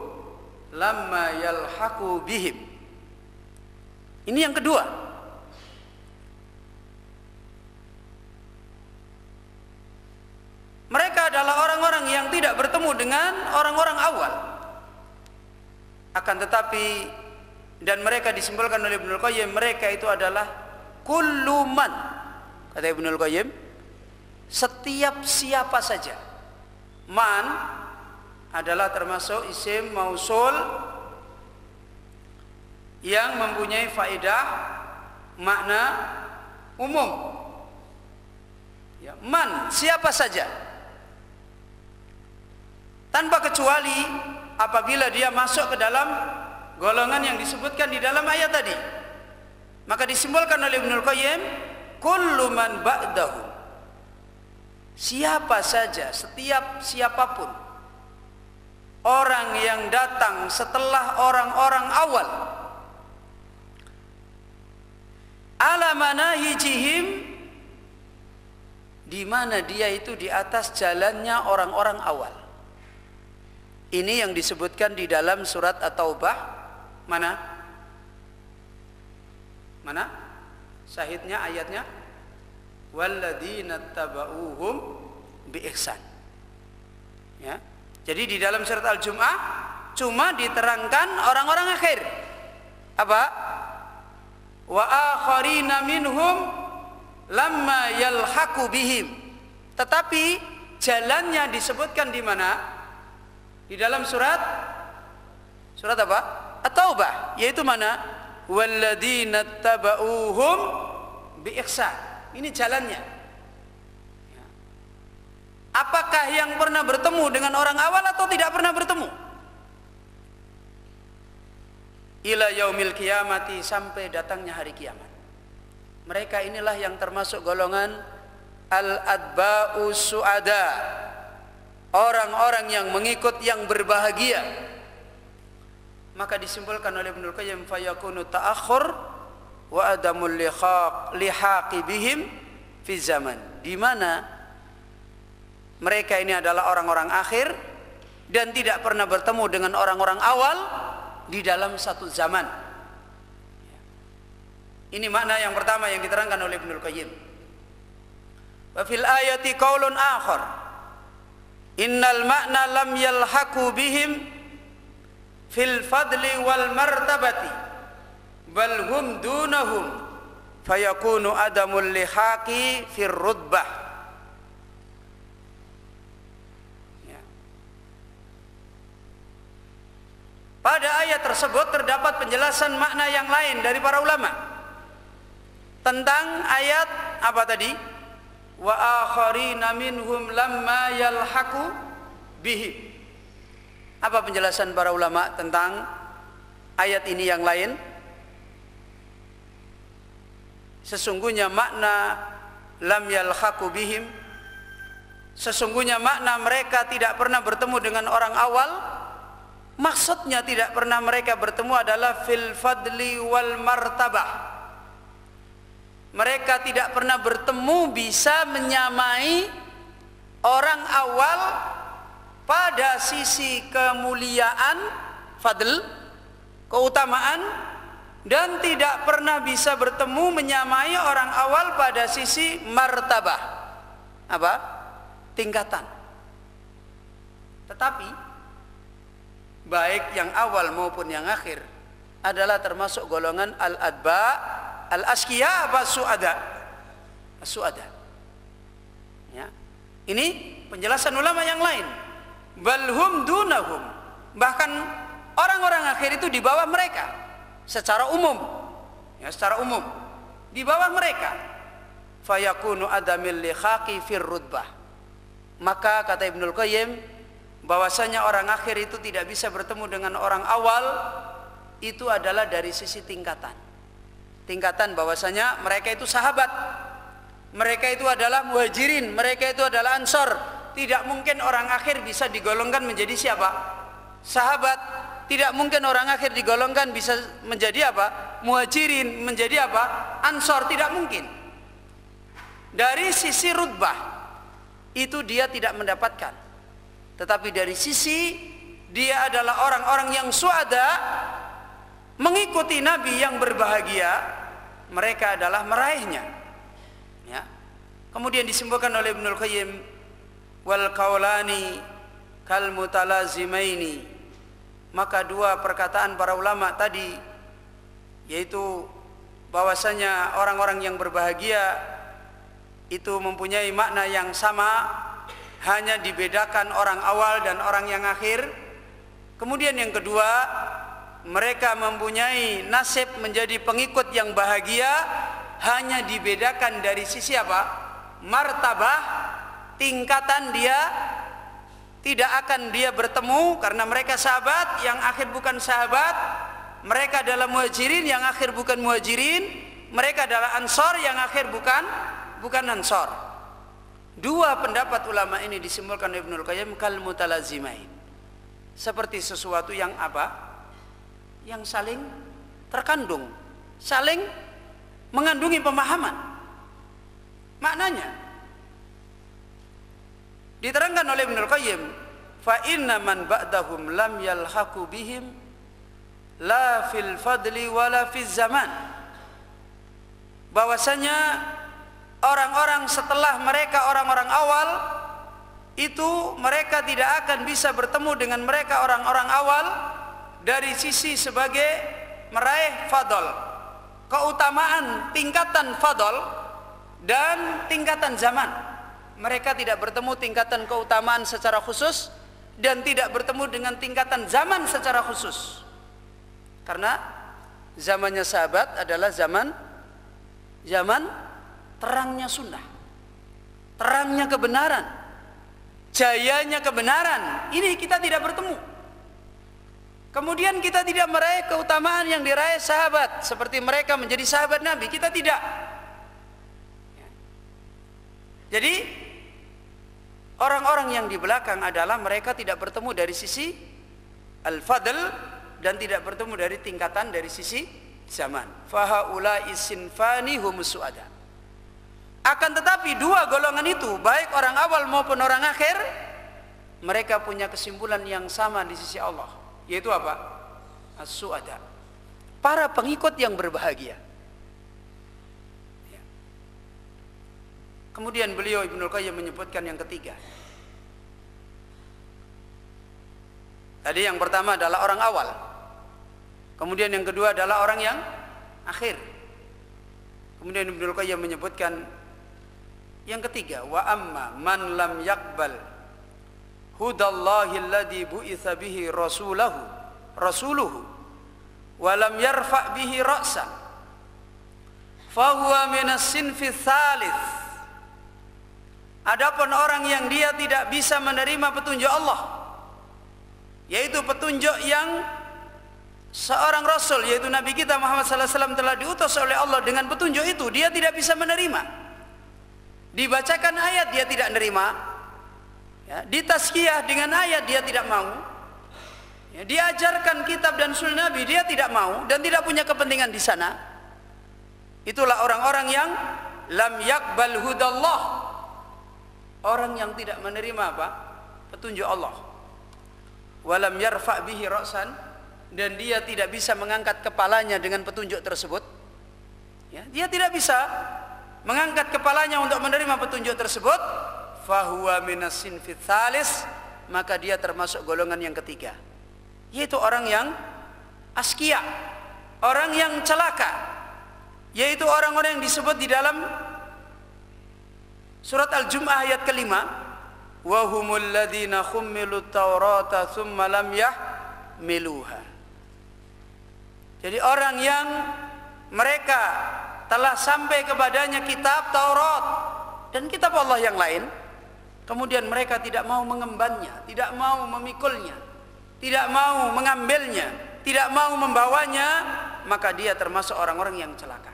lamma yalhaqu bihim. Ini yang kedua. Mereka adalah orang-orang yang tidak bertemu dengan orang-orang awal. Akan tetapi, dan mereka disimpulkan oleh Ibnul Qayyim, mereka itu adalah kullu man, kata Ibnul Qayyim, setiap siapa saja. Man adalah termasuk isim mausul yang mempunyai faedah makna umum. Ya, man, siapa saja. tanpa kecuali apabila dia masuk ke dalam golongan yang disebutkan di dalam ayat tadi. Maka disimbolkan oleh Ibnul Qayyim, kullu man ba'dahu, siapa saja, siapapun orang yang datang setelah orang-orang awal, ala manahijihim, di mana dia itu di atas jalannya orang-orang awal. Ini yang disebutkan di dalam surat At-Taubah. Mana? Syahidnya ayatnya, walladzina tabauhum bi ihsan. Ya. Jadi di dalam surat Al-Jumu'ah cuma diterangkan orang-orang akhir. Apa? Wa akharina minhum lamma yalhaqu bihim. Tetapi jalannya disebutkan di mana? Di dalam surat apa? At-Taubah, yaitu mana? Walladzina tabauhum bi ihsan. Ini jalannya. Apakah yang pernah bertemu dengan orang awal atau tidak pernah bertemu? Ila yaumil qiyamati, sampai datangnya hari kiamat. Mereka inilah yang termasuk golongan al-adba'u su'ada, orang-orang yang mengikut yang berbahagia. Maka disimpulkan oleh Ibnul Qayyim, fayakunu ta'akhur wa adamul lihaqi bihim fi zaman, di mana mereka ini adalah orang-orang akhir dan tidak pernah bertemu dengan orang-orang awal di dalam satu zaman. Ini makna yang pertama yang diterangkan oleh Ibnul Qayyim. Wa fil ayati qaulun akhar, innal ma'na lam yalhaqu bihim fil fadli wal martabati bal hum dunahum fayakunu adamul lihaqi fir rutbah. Ya. Pada ayat tersebut terdapat penjelasan makna yang lain dari para ulama tentang ayat apa tadi? Wa akharina minhum lamma yalhaqu bihim. Apa penjelasan para ulama tentang ayat ini yang lain? Sesungguhnya makna lam yalhaqu bihim, sesungguhnya makna mereka tidak pernah bertemu dengan orang awal, maksudnya tidak pernah mereka bertemu adalah fil fadli wal martabah. Mereka tidak pernah bertemu bisa menyamai orang awal pada sisi kemuliaan, fadl, keutamaan, dan tidak pernah bisa bertemu menyamai orang awal pada sisi martabah, apa? Tingkatan. Tetapi baik yang awal maupun yang akhir adalah termasuk golongan al-adba, al-asqiya, apa su'ada? Su'ada. Ya. Ini penjelasan ulama yang lain. Balhum dunahum, bahkan orang-orang akhir itu di bawah mereka secara umum, ya, secara umum di bawah mereka. Fayakunu adamil lihaqi fir rutbah. Maka kata Ibnul Qayyim, bahwasanya orang akhir itu tidak bisa bertemu dengan orang awal, itu adalah dari sisi tingkatan. Tingkatan bahwasanya mereka itu sahabat, mereka itu adalah muhajirin, mereka itu adalah ansor. Tidak mungkin orang akhir bisa digolongkan menjadi siapa? Sahabat. Tidak mungkin orang akhir digolongkan bisa menjadi apa? Muhajirin, menjadi apa? Ansor. Tidak mungkin. Dari sisi rutbah itu dia tidak mendapatkan. Tetapi dari sisi dia adalah orang-orang yang suada, mengikuti Nabi yang berbahagia, mereka adalah meraihnya. Ya. Kemudian disimpulkan oleh Ibnul Qayyim, wal qaulani kal mutalazimaini, maka dua perkataan para ulama tadi, yaitu bahwasanya orang-orang yang berbahagia itu mempunyai makna yang sama, hanya dibedakan orang awal dan orang yang akhir. Kemudian yang kedua, mereka mempunyai nasib menjadi pengikut yang bahagia, hanya dibedakan dari sisi apa? Martabah, tingkatan dia tidak akan dia bertemu karena mereka sahabat yang akhir bukan sahabat, mereka adalah muhajirin yang akhir bukan muhajirin, mereka adalah ansor yang akhir bukan ansor. Dua pendapat ulama ini disimpulkan Ibnul Qayyim kal mutalazimain, seperti sesuatu yang apa? Yang saling terkandung, saling mengandungi pemahaman. Maknanya diterangkan oleh Ibnul Qayyim, fa inna man ba'dahum lam yalhaqu bihim la fil fadli wala fil zaman. Bahwasanya orang-orang setelah mereka, orang-orang awal itu mereka tidak akan bisa bertemu dengan mereka orang-orang awal dari sisi sebagai meraih fadl, keutamaan tingkatan fadl dan tingkatan zaman. Mereka tidak bertemu tingkatan keutamaan secara khusus dan tidak bertemu dengan tingkatan zaman secara khusus. Karena zamannya sahabat adalah zaman terangnya sunnah, terangnya kebenaran, jayanya kebenaran. Ini kita tidak bertemu. Kemudian kita tidak meraih keutamaan yang diraih sahabat seperti mereka menjadi sahabat Nabi, kita tidak. Jadi orang-orang yang di belakang adalah mereka tidak bertemu dari sisi al-fadl dan tidak bertemu dari tingkatan dari sisi zaman. Fahaulai sinfani humus suada. Akan tetapi dua golongan itu, baik orang awal maupun orang akhir, mereka punya kesimpulan yang sama di sisi Allah, yaitu apa? As-suada, para pengikut yang berbahagia. Kemudian beliau Ibnul Qayyim menyebutkan yang ketiga. Tadi yang pertama adalah orang awal. Kemudian yang kedua adalah orang yang akhir. Kemudian Ibnul Qayyim menyebutkan yang ketiga, wa amma man lam yaqbal hudallahi alladhi bu'itsa bihi rasuluhu wa lam yarfa' bihi ra'san fa huwa minas sinfi tsalits. Adapun orang yang dia tidak bisa menerima petunjuk Allah, yaitu petunjuk yang seorang Rasul, yaitu Nabi kita Muhammad SAW telah diutus oleh Allah dengan petunjuk itu, dia tidak bisa menerima. Dibacakan ayat dia tidak menerima, ya, ditazkiyah dengan ayat dia tidak mau, ya, diajarkan kitab dan sunnah Nabi dia tidak mau dan tidak punya kepentingan di sana. Itulah orang-orang yang lam yaqbal hudallah, orang yang tidak menerima apa? Petunjuk Allah. Walam yarfa' bihi ra'san, dan dia tidak bisa mengangkat kepalanya dengan petunjuk tersebut. Ya, dia tidak bisa mengangkat kepalanya untuk menerima petunjuk tersebut. Fahuwa minas sinfi tsalis, maka dia termasuk golongan yang ketiga, yaitu orang yang askia, orang yang celaka, yaitu orang-orang yang disebut di dalam surat Al-Jum'ah ayat kelima, wa humul ladzina khummilut taurata tsumma lam yahmiluha. Jadi orang yang mereka telah sampai kepadanya kitab Taurat dan kitab Allah yang lain, kemudian mereka tidak mau mengembannya, tidak mau memikulnya, tidak mau mengambilnya, tidak mau membawanya, maka dia termasuk orang-orang yang celaka.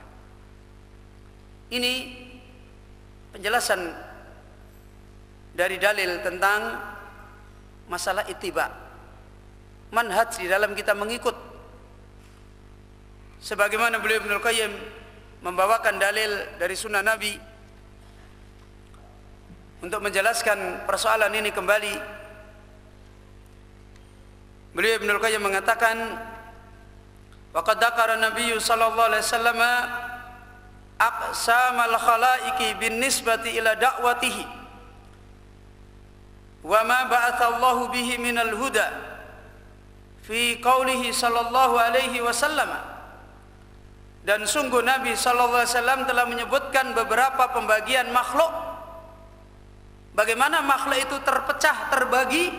Ini penjelasan dari dalil tentang masalah ittiba, manhaj di dalam kita mengikut, sebagaimana beliau Ibnul Qayyim membawakan dalil dari sunnah Nabi untuk menjelaskan persoalan ini kembali. Beliau Ibnul Qayyim mengatakan, waqad dzakara Nabi sallallahu alaihi wasallam aqsamal khalaiqi bin nisbati ila da'watihi wa ma ba'atha Allahu bihi minal huda fi qaulihi sallallahu alaihi wasallam. Dan sungguh Nabi sallallahu alaihi wasallam telah menyebutkan beberapa pembagian makhluk, bagaimana makhluk itu terpecah, terbagi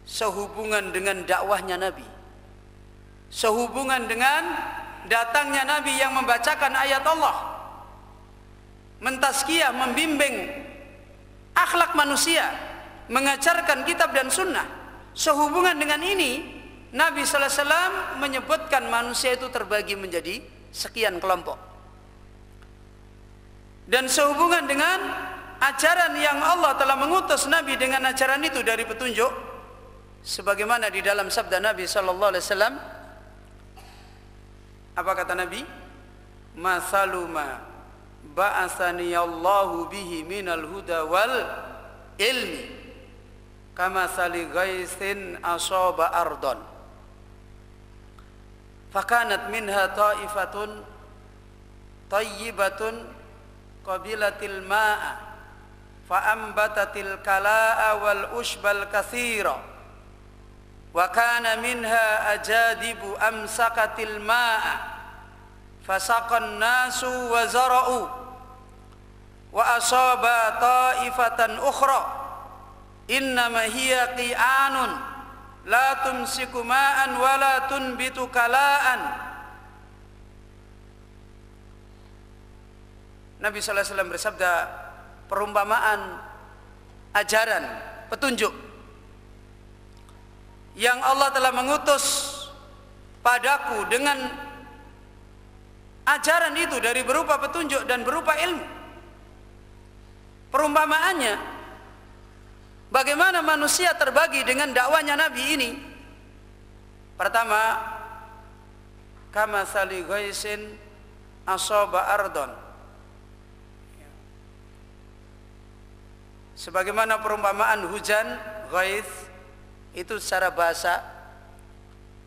sehubungan dengan dakwahnya Nabi, sehubungan dengan datangnya Nabi yang membacakan ayat Allah, mentazkiyah, membimbing akhlak manusia, mengajarkan kitab dan sunnah. Sehubungan dengan ini, Nabi sallallahu alaihi wasallam menyebutkan manusia itu terbagi menjadi sekian kelompok. Dan sehubungan dengan ajaran yang Allah telah mengutus Nabi dengan ajaran itu dari petunjuk, sebagaimana di dalam sabda Nabi sallallahu alaihi wasallam, apa kata Nabi? Masaluma ba'athani Allahu bihi minal huda wal ilmi kama sali ghaisin asaba ardon fakanat minha ta'ifatun tayyibatun qabilatil ma'a fa'ambatatil kala'a wal ushbal kathira wa kana minha ajadibu amsakatil ma'a fasaqan nasu wa zara'u wa asaba ta'ifatan ukhra innama hiya qi'anun la tumsiku ma'an wa la tunbitu kala'an. Nabi sallallahu alaihi wasallam bersabda, perumpamaan ajaran petunjuk yang Allah telah mengutus padaku dengan ajaran itu dari berupa petunjuk dan berupa ilmu. Perumpamaannya, bagaimana manusia terbagi dengan dakwanya Nabi ini. Pertama, kama sali ghaisin asaba ardon, sebagaimana perumpamaan hujan. Ghais itu secara bahasa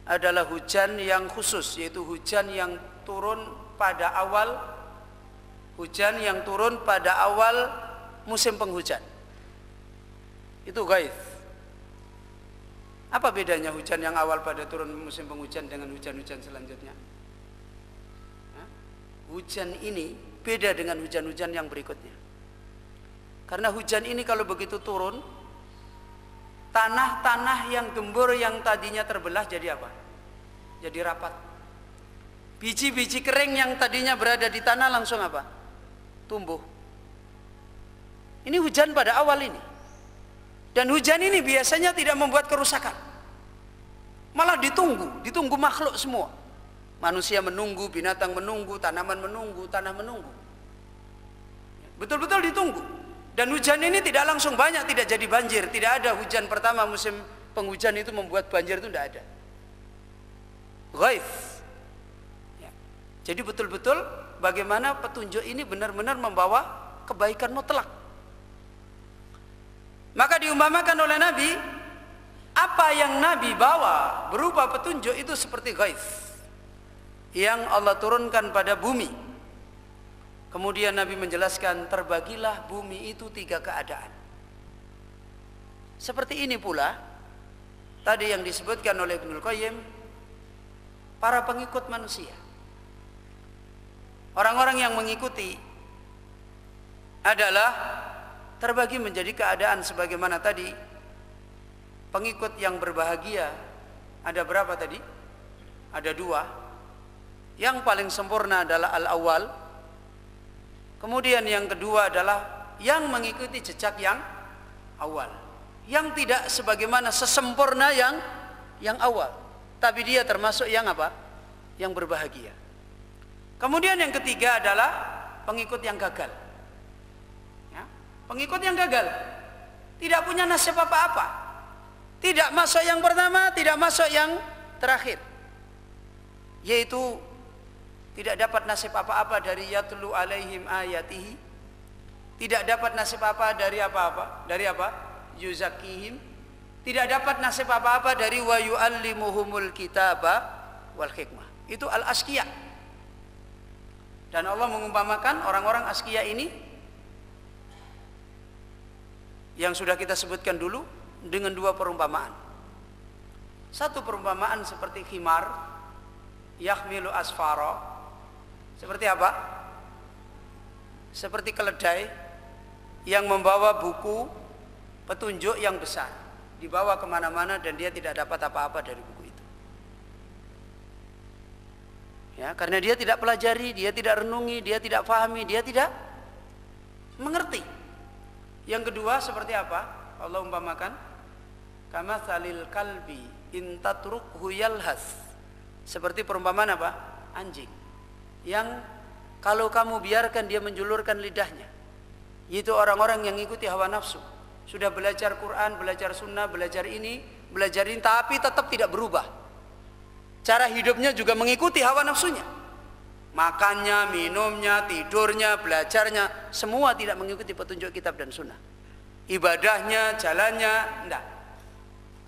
adalah hujan yang khusus, yaitu hujan yang turun pada awal musim penghujan. Itu ghais. Apa bedanya hujan yang awal pada turun musim penghujan dengan hujan-hujan selanjutnya? Hujan ini beda dengan hujan-hujan yang berikutnya. Karena hujan ini kalau begitu turun, tanah-tanah yang gembur yang tadinya terbelah jadi apa? Jadi rapat. Biji-biji kering yang tadinya berada di tanah langsung apa? Tumbuh. Ini hujan pada awal ini. Dan hujan ini biasanya tidak membuat kerusakan. Malah ditunggu makhluk semua. Manusia menunggu, binatang menunggu, tanaman menunggu, tanah menunggu. Betul-betul ditunggu. Dan hujan ini tidak langsung banyak, tidak jadi banjir. Tidak ada hujan pertama musim penghujan itu membuat banjir, itu tidak ada. Ghaif. Ya. Jadi betul-betul bagaimana petunjuk ini benar-benar membawa kebaikan mutlak. Maka diumpamakan oleh Nabi, apa yang Nabi bawa berupa petunjuk itu seperti ghaif yang Allah turunkan pada bumi. Kemudian Nabi menjelaskan, terbagilah bumi itu 3 keadaan. Seperti ini pula tadi yang disebutkan oleh Ibnul Qayyim, para pengikut manusia, orang-orang yang mengikuti adalah terbagi menjadi keadaan sebagaimana tadi. Pengikut yang berbahagia ada berapa tadi? Ada 2. Yang paling sempurna adalah al-awwal. Kemudian yang kedua adalah yang mengikuti jejak yang awal, yang tidak sebagaimana sesempurna yang awal, tapi dia termasuk yang apa? Yang berbahagia. Kemudian yang ketiga adalah pengikut yang gagal. Ya, pengikut yang gagal, tidak punya nasib apa-apa, tidak masuk yang pertama, tidak masuk yang terakhir, yaitu tidak dapat nasib apa-apa dari yatlu alaihim ayatihi, tidak dapat nasib apa dari apa-apa, dari apa? Yuzakihim, tidak dapat nasib apa-apa dari wa yu'allimuhumul kitaba wal hikmah. Itu al-asqiya. Dan Allah mengumpamakan orang-orang asqiya ini yang sudah kita sebutkan dulu dengan 2 perumpamaan. Satu perumpamaan seperti khimar yahmilu asfara. Seperti apa? Seperti keledai yang membawa buku petunjuk yang besar, dibawa kemana-mana dan dia tidak dapat apa-apa dari buku itu. Ya, karena dia tidak pelajari, dia tidak renungi, dia tidak pahami, dia tidak mengerti. Yang kedua seperti apa? Allah umpamakan kamatsalil kalbi in tatrukhu yalhas, seperti perumpamaan apa? Anjing yang kalau kamu biarkan dia menjulurkan lidahnya. Itu orang-orang yang ikuti hawa nafsu. Sudah belajar Quran, belajar sunnah, belajar ini, tapi tetap tidak berubah. Cara hidupnya juga mengikuti hawa nafsunya. Makannya, minumnya, tidurnya, belajarnya, semua tidak mengikuti petunjuk kitab dan sunnah. Ibadahnya, jalannya, enggak.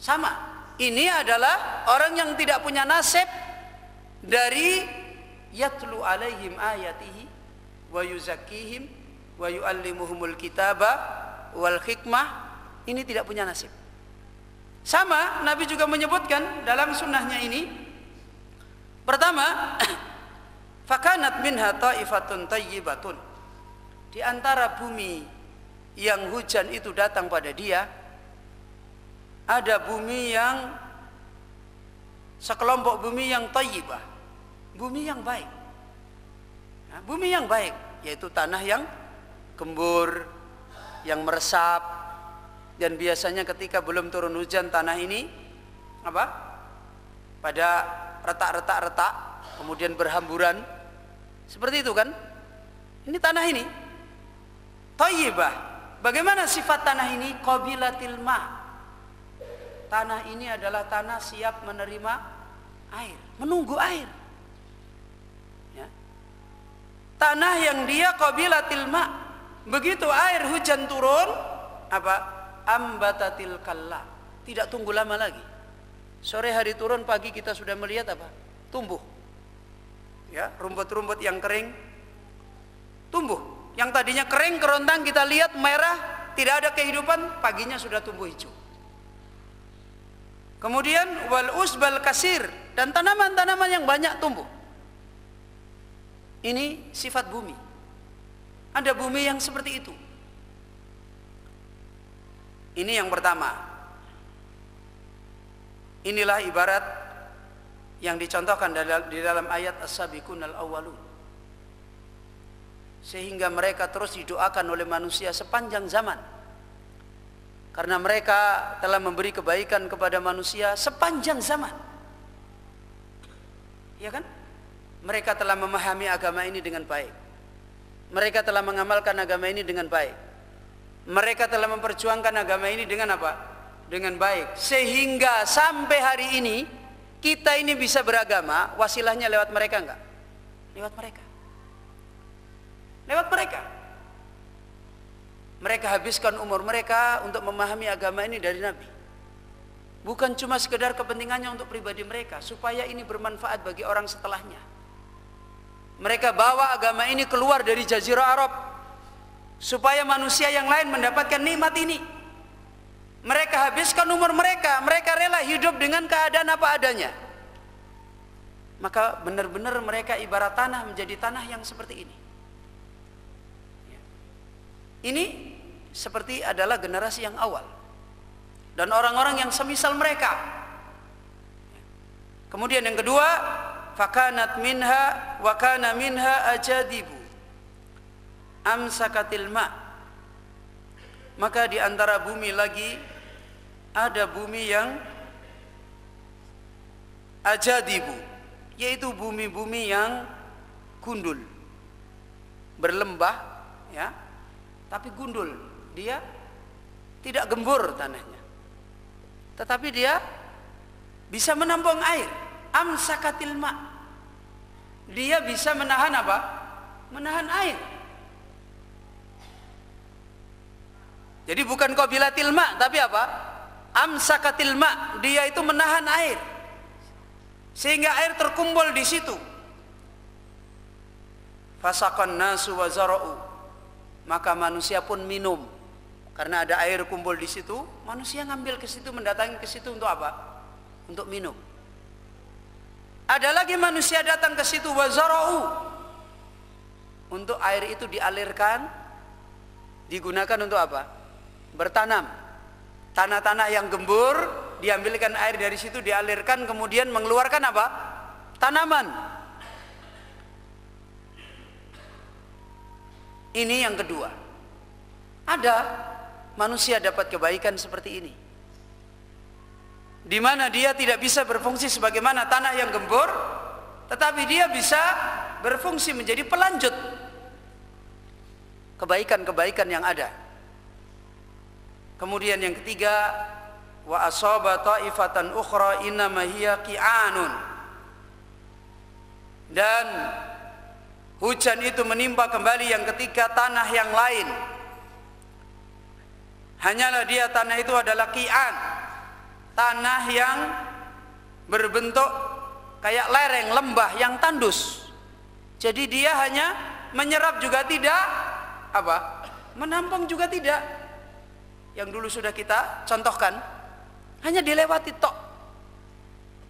Sama. Ini adalah orang yang tidak punya nasib dari yatlu alaihim ayatihi wa yuzakkihim wa yuallimuhumul kitaba wal hikmah. Ini tidak punya nasib. Sama, Nabi juga menyebutkan dalam sunnahnya ini. Pertama, fakanat minha ta'ifatun tayyibatun. Di antara bumi yang hujan itu datang pada dia, ada bumi yang sekelompok bumi yang tayyibah, bumi yang baik. Nah, bumi yang baik yaitu tanah yang gembur, yang meresap, dan biasanya ketika belum turun hujan tanah ini apa? Pada retak-retak, kemudian berhamburan. Seperti itu kan? Ini tanah ini thayyibah. Bagaimana sifat tanah ini? Qabilatil ma. Tanah ini adalah tanah siap menerima air, menunggu air. Ya. Tanah yang dia qabilatil ma. Begitu air hujan turun, apa? Ambatatil kalla. Tidak tunggu lama lagi. Sore hari turun, pagi kita sudah melihat apa? Tumbuh. Ya, rumput-rumput yang kering tumbuh. Yang tadinya kering kerontang kita lihat merah, tidak ada kehidupan, paginya sudah tumbuh hijau. Kemudian wal usbal kasir, dan tanaman-tanaman yang banyak tumbuh. Ini sifat bumi. Ada bumi yang seperti itu. Ini yang pertama. Inilah ibarat yang dicontohkan di dalam ayat as-sabiqunal awwalun. Sehingga mereka terus didoakan oleh manusia sepanjang zaman. Karena mereka telah memberi kebaikan kepada manusia sepanjang zaman. Ya kan? Mereka telah memahami agama ini dengan baik. Mereka telah mengamalkan agama ini dengan baik. Mereka telah memperjuangkan agama ini dengan apa? Dengan baik. Sehingga sampai hari ini kita ini bisa beragama, wasilahnya lewat mereka enggak? Lewat mereka. Lewat mereka. Mereka habiskan umur mereka untuk memahami agama ini dari Nabi. Bukan cuma sekedar kepentingannya untuk pribadi mereka, supaya ini bermanfaat bagi orang setelahnya. Mereka bawa agama ini keluar dari Jazirah Arab, supaya manusia yang lain mendapatkan nikmat ini. Mereka habiskan umur mereka, mereka rela hidup dengan keadaan apa adanya. Maka benar-benar mereka ibarat tanah, menjadi tanah yang seperti ini. Ini seperti adalah generasi yang awal dan orang-orang yang semisal mereka. Kemudian yang kedua, fakanat minha wa kana minha ajadibu amsakatil ma. Maka di antara bumi lagi ada bumi yang ajadibu, yaitu bumi-bumi yang gundul, berlembah, ya, tapi gundul. Dia tidak gembur tanahnya, tetapi dia bisa menampung air. Amsakatil ma. Dia bisa menahan apa? Menahan air. Jadi bukan qabilatil ma, tapi apa? Amsakatil ma. Dia itu menahan air, sehingga air terkumpul di situ. Fasaqan nasu wa zara'u. Maka manusia pun minum. Karena ada air kumpul di situ, manusia ngambil ke situ, mendatangi ke situ untuk apa? Untuk minum. Ada lagi manusia datang ke situ wa zara'u. Untuk air itu dialirkan, digunakan untuk apa? Bertanam. Tanah-tanah yang gembur, diambilkan air dari situ, dialirkan, kemudian mengeluarkan apa? Tanaman. Ini yang kedua. Ada manusia dapat kebaikan seperti ini, di mana dia tidak bisa berfungsi sebagaimana tanah yang gembur, tetapi dia bisa berfungsi menjadi pelanjut kebaikan-kebaikan yang ada. Kemudian yang ketiga, wa asaba ta'ifatan ukhra innama hiya qi'anun. Dan hujan itu menimpa kembali yang ketiga tanah yang lain. Hanyalah dia tanah itu adalah qi'an, tanah yang berbentuk kayak lereng, lembah yang tandus. Jadi dia hanya menyerap juga tidak, menampung juga tidak. Yang dulu sudah kita contohkan, hanya dilewati tok,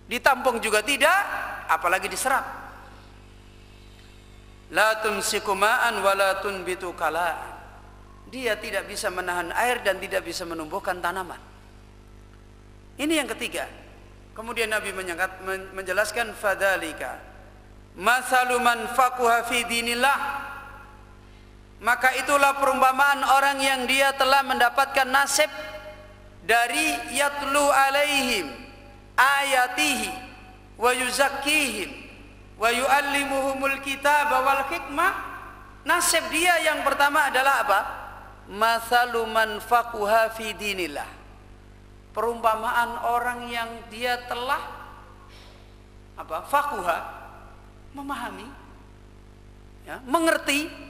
ditampung juga tidak, apalagi diserap. La tumsiku ma'an wa la tunbitu kala'an. Dia tidak bisa menahan air dan tidak bisa menumbuhkan tanaman. Ini yang ketiga. Kemudian Nabi menjelaskan fadalika mathalu man faquha fi dinillah. Maka itulah perumpamaan orang yang dia telah mendapatkan nasib dari yatlu alaihim ayatihi wa yuzakkihim wa yuallimuhumul kitaba wal hikmah. Nasib dia yang pertama adalah apa? Mathalu man faquha fi dinillah. Perumpamaan orang yang dia telah faquha, memahami, ya, mengerti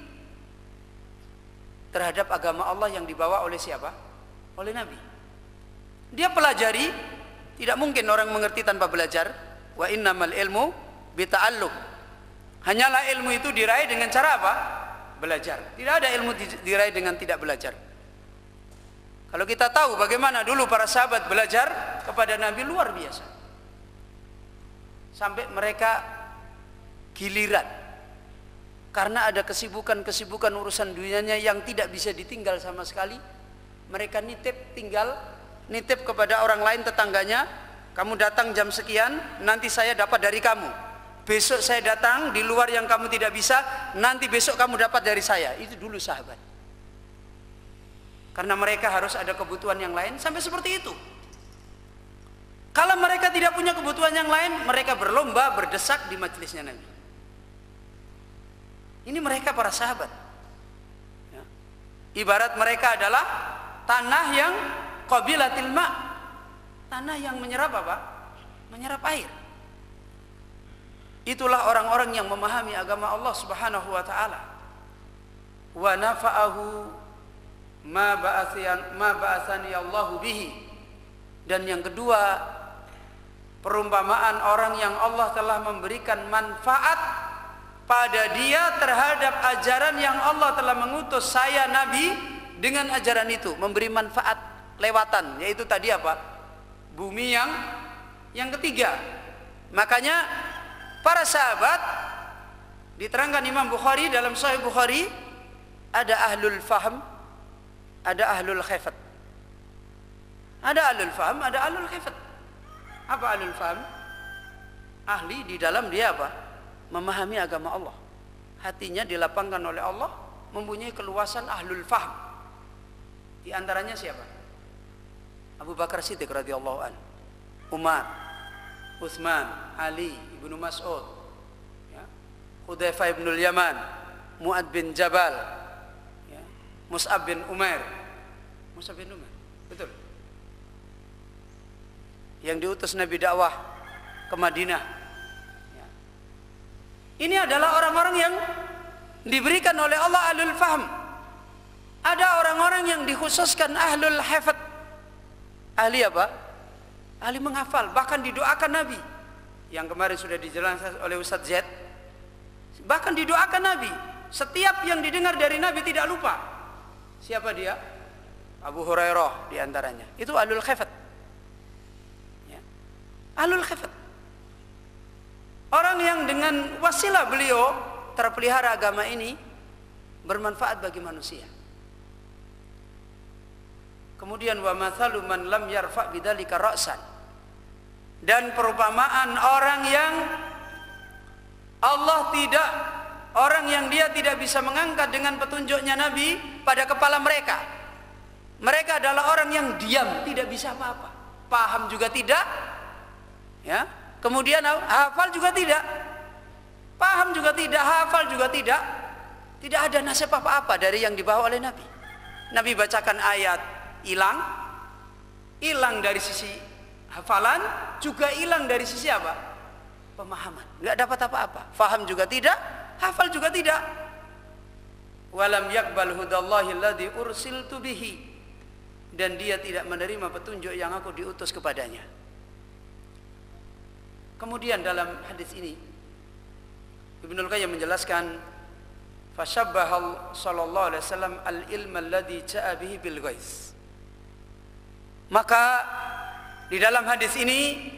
terhadap agama Allah yang dibawa oleh siapa? Oleh Nabi. Dia pelajari, tidak mungkin orang mengerti tanpa belajar. Wa innamal ilmu bita'allum. Hanyalah ilmu itu diraih dengan cara apa? Belajar. Tidak ada ilmu diraih dengan tidak belajar. Kalau kita tahu bagaimana dulu para sahabat belajar kepada Nabi, luar biasa. Sampai mereka giliran. Karena ada kesibukan-kesibukan urusan dunianya yang tidak bisa ditinggal sama sekali. Mereka nitip kepada orang lain, tetangganya, kamu datang jam sekian, nanti saya dapat dari kamu. Besok saya datang di luar yang kamu tidak bisa, nanti besok kamu dapat dari saya. Itu dulu sahabat. Karena mereka harus ada kebutuhan yang lain, sampai seperti itu. Kalau mereka tidak punya kebutuhan yang lain, mereka berlomba berdesak di majelisnya Nabi. Ini mereka para sahabat, ya. Ibarat mereka adalah tanah yang qabilatil ma', tanah yang menyerap apa? Menyerap air. Itulah orang-orang yang memahami agama Allah Subhanahu wa taala. Wa nafa'ahu ma ba'athani Allahu bihi. Dan yang kedua, perumpamaan orang yang Allah telah memberikan manfaat pada dia terhadap ajaran yang Allah telah mengutus saya Nabi dengan ajaran itu, memberi manfaat lewatan, yaitu tadi apa? Bumi yang ketiga. Makanya para sahabat, diterangkan Imam Bukhari dalam Sahih Bukhari, ada ahlul fahm, ada ahlul khifat. Ada ahlul fahm, ada ahlul khifat. Apa ahlul fahm? Ahli di dalam dia apa? Memahami agama Allah, hatinya dilapangkan oleh Allah, mempunyai keluasan ahlul fahm. Di antaranya siapa? Abu Bakar Siddiq radhiyallahu anhu, Umar, Utsman, Ali ibnu Mas'ud, ya, Hudzaifah ibnul Yaman, Mu'ad bin Jabal, ya, Mus'ab bin Umair, betul, yang diutus Nabi dakwah ke Madinah. Ini adalah orang-orang yang diberikan oleh Allah ahlul fahm. Ada orang-orang yang dikhususkan ahlul hifz. Ahli apa? Ahli menghafal, bahkan didoakan Nabi. Yang kemarin sudah dijelaskan oleh Ustaz Z. Bahkan didoakan Nabi. Setiap yang didengar dari Nabi tidak lupa. Siapa dia? Abu Hurairah diantaranya. Itu ahlul hifz. Ya. Ahlul hifz. Orang yang dengan wasilah beliau terpelihara agama ini bermanfaat bagi manusia. Kemudian wa mathalu man lam yarfa bidzalika ra'san. Dan perumpamaan orang yang orang yang dia tidak bisa mengangkat dengan petunjuknya Nabi pada kepala mereka. Mereka adalah orang yang diam, tidak bisa apa-apa. Paham juga tidak, ya. Kemudian hafal juga tidak. Paham juga tidak, hafal juga tidak. Tidak ada nasib apa-apa dari yang dibawa oleh Nabi. Nabi bacakan ayat, hilang. Hilang dari sisi hafalan, juga hilang dari sisi apa? Pemahaman. Enggak dapat apa-apa. Faham juga tidak, hafal juga tidak. Walam yaqbal hudallahi alladzi ursiltu bihi. Dan dia tidak menerima petunjuk yang aku diutus kepadanya. Kemudian dalam hadis ini Ibnul Qayyim menjelaskan, fasyabbahal sallallahu alaihi wasallam al-ilma alladhi ja'a bihi bil ghaiz. Maka di dalam hadis ini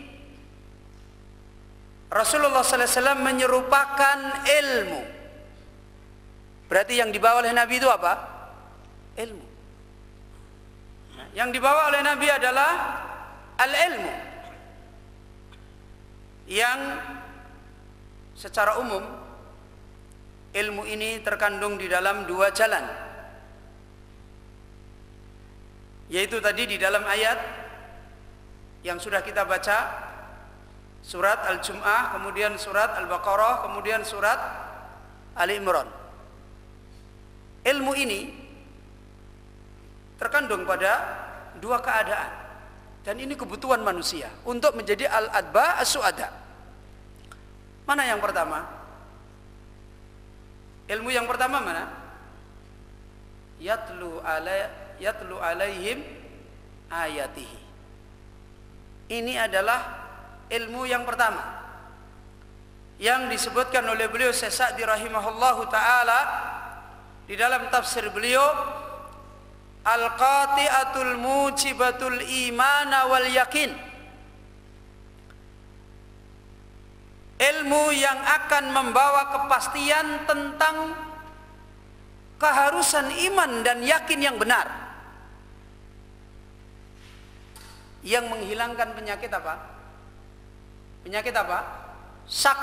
Rasulullah sallallahu alaihi wasallam menyerupakan ilmu. Berarti yang dibawa oleh Nabi itu apa? Ilmu. Yang dibawa oleh Nabi adalah al-ilmu, yang secara umum ilmu ini terkandung di dalam dua jalan, yaitu tadi di dalam ayat yang sudah kita baca, surat Al-Jum'ah, kemudian surat Al-Baqarah, kemudian surat Ali Imran. Ilmu ini terkandung pada dua keadaan, dan ini kebutuhan manusia untuk menjadi al-adba as-su'ada. Mana yang pertama? Ilmu yang pertama mana? Yatlu alaihim ayatihi. Ini adalah ilmu yang pertama yang disebutkan oleh beliau Syekh Sa'di rahimahullahu taala di dalam tafsir beliau, al-qati'atul mujibatul imana wal yakin. Ilmu yang akan membawa kepastian tentang keharusan iman dan yakin yang benar, yang menghilangkan penyakit apa? Penyakit apa? Syak.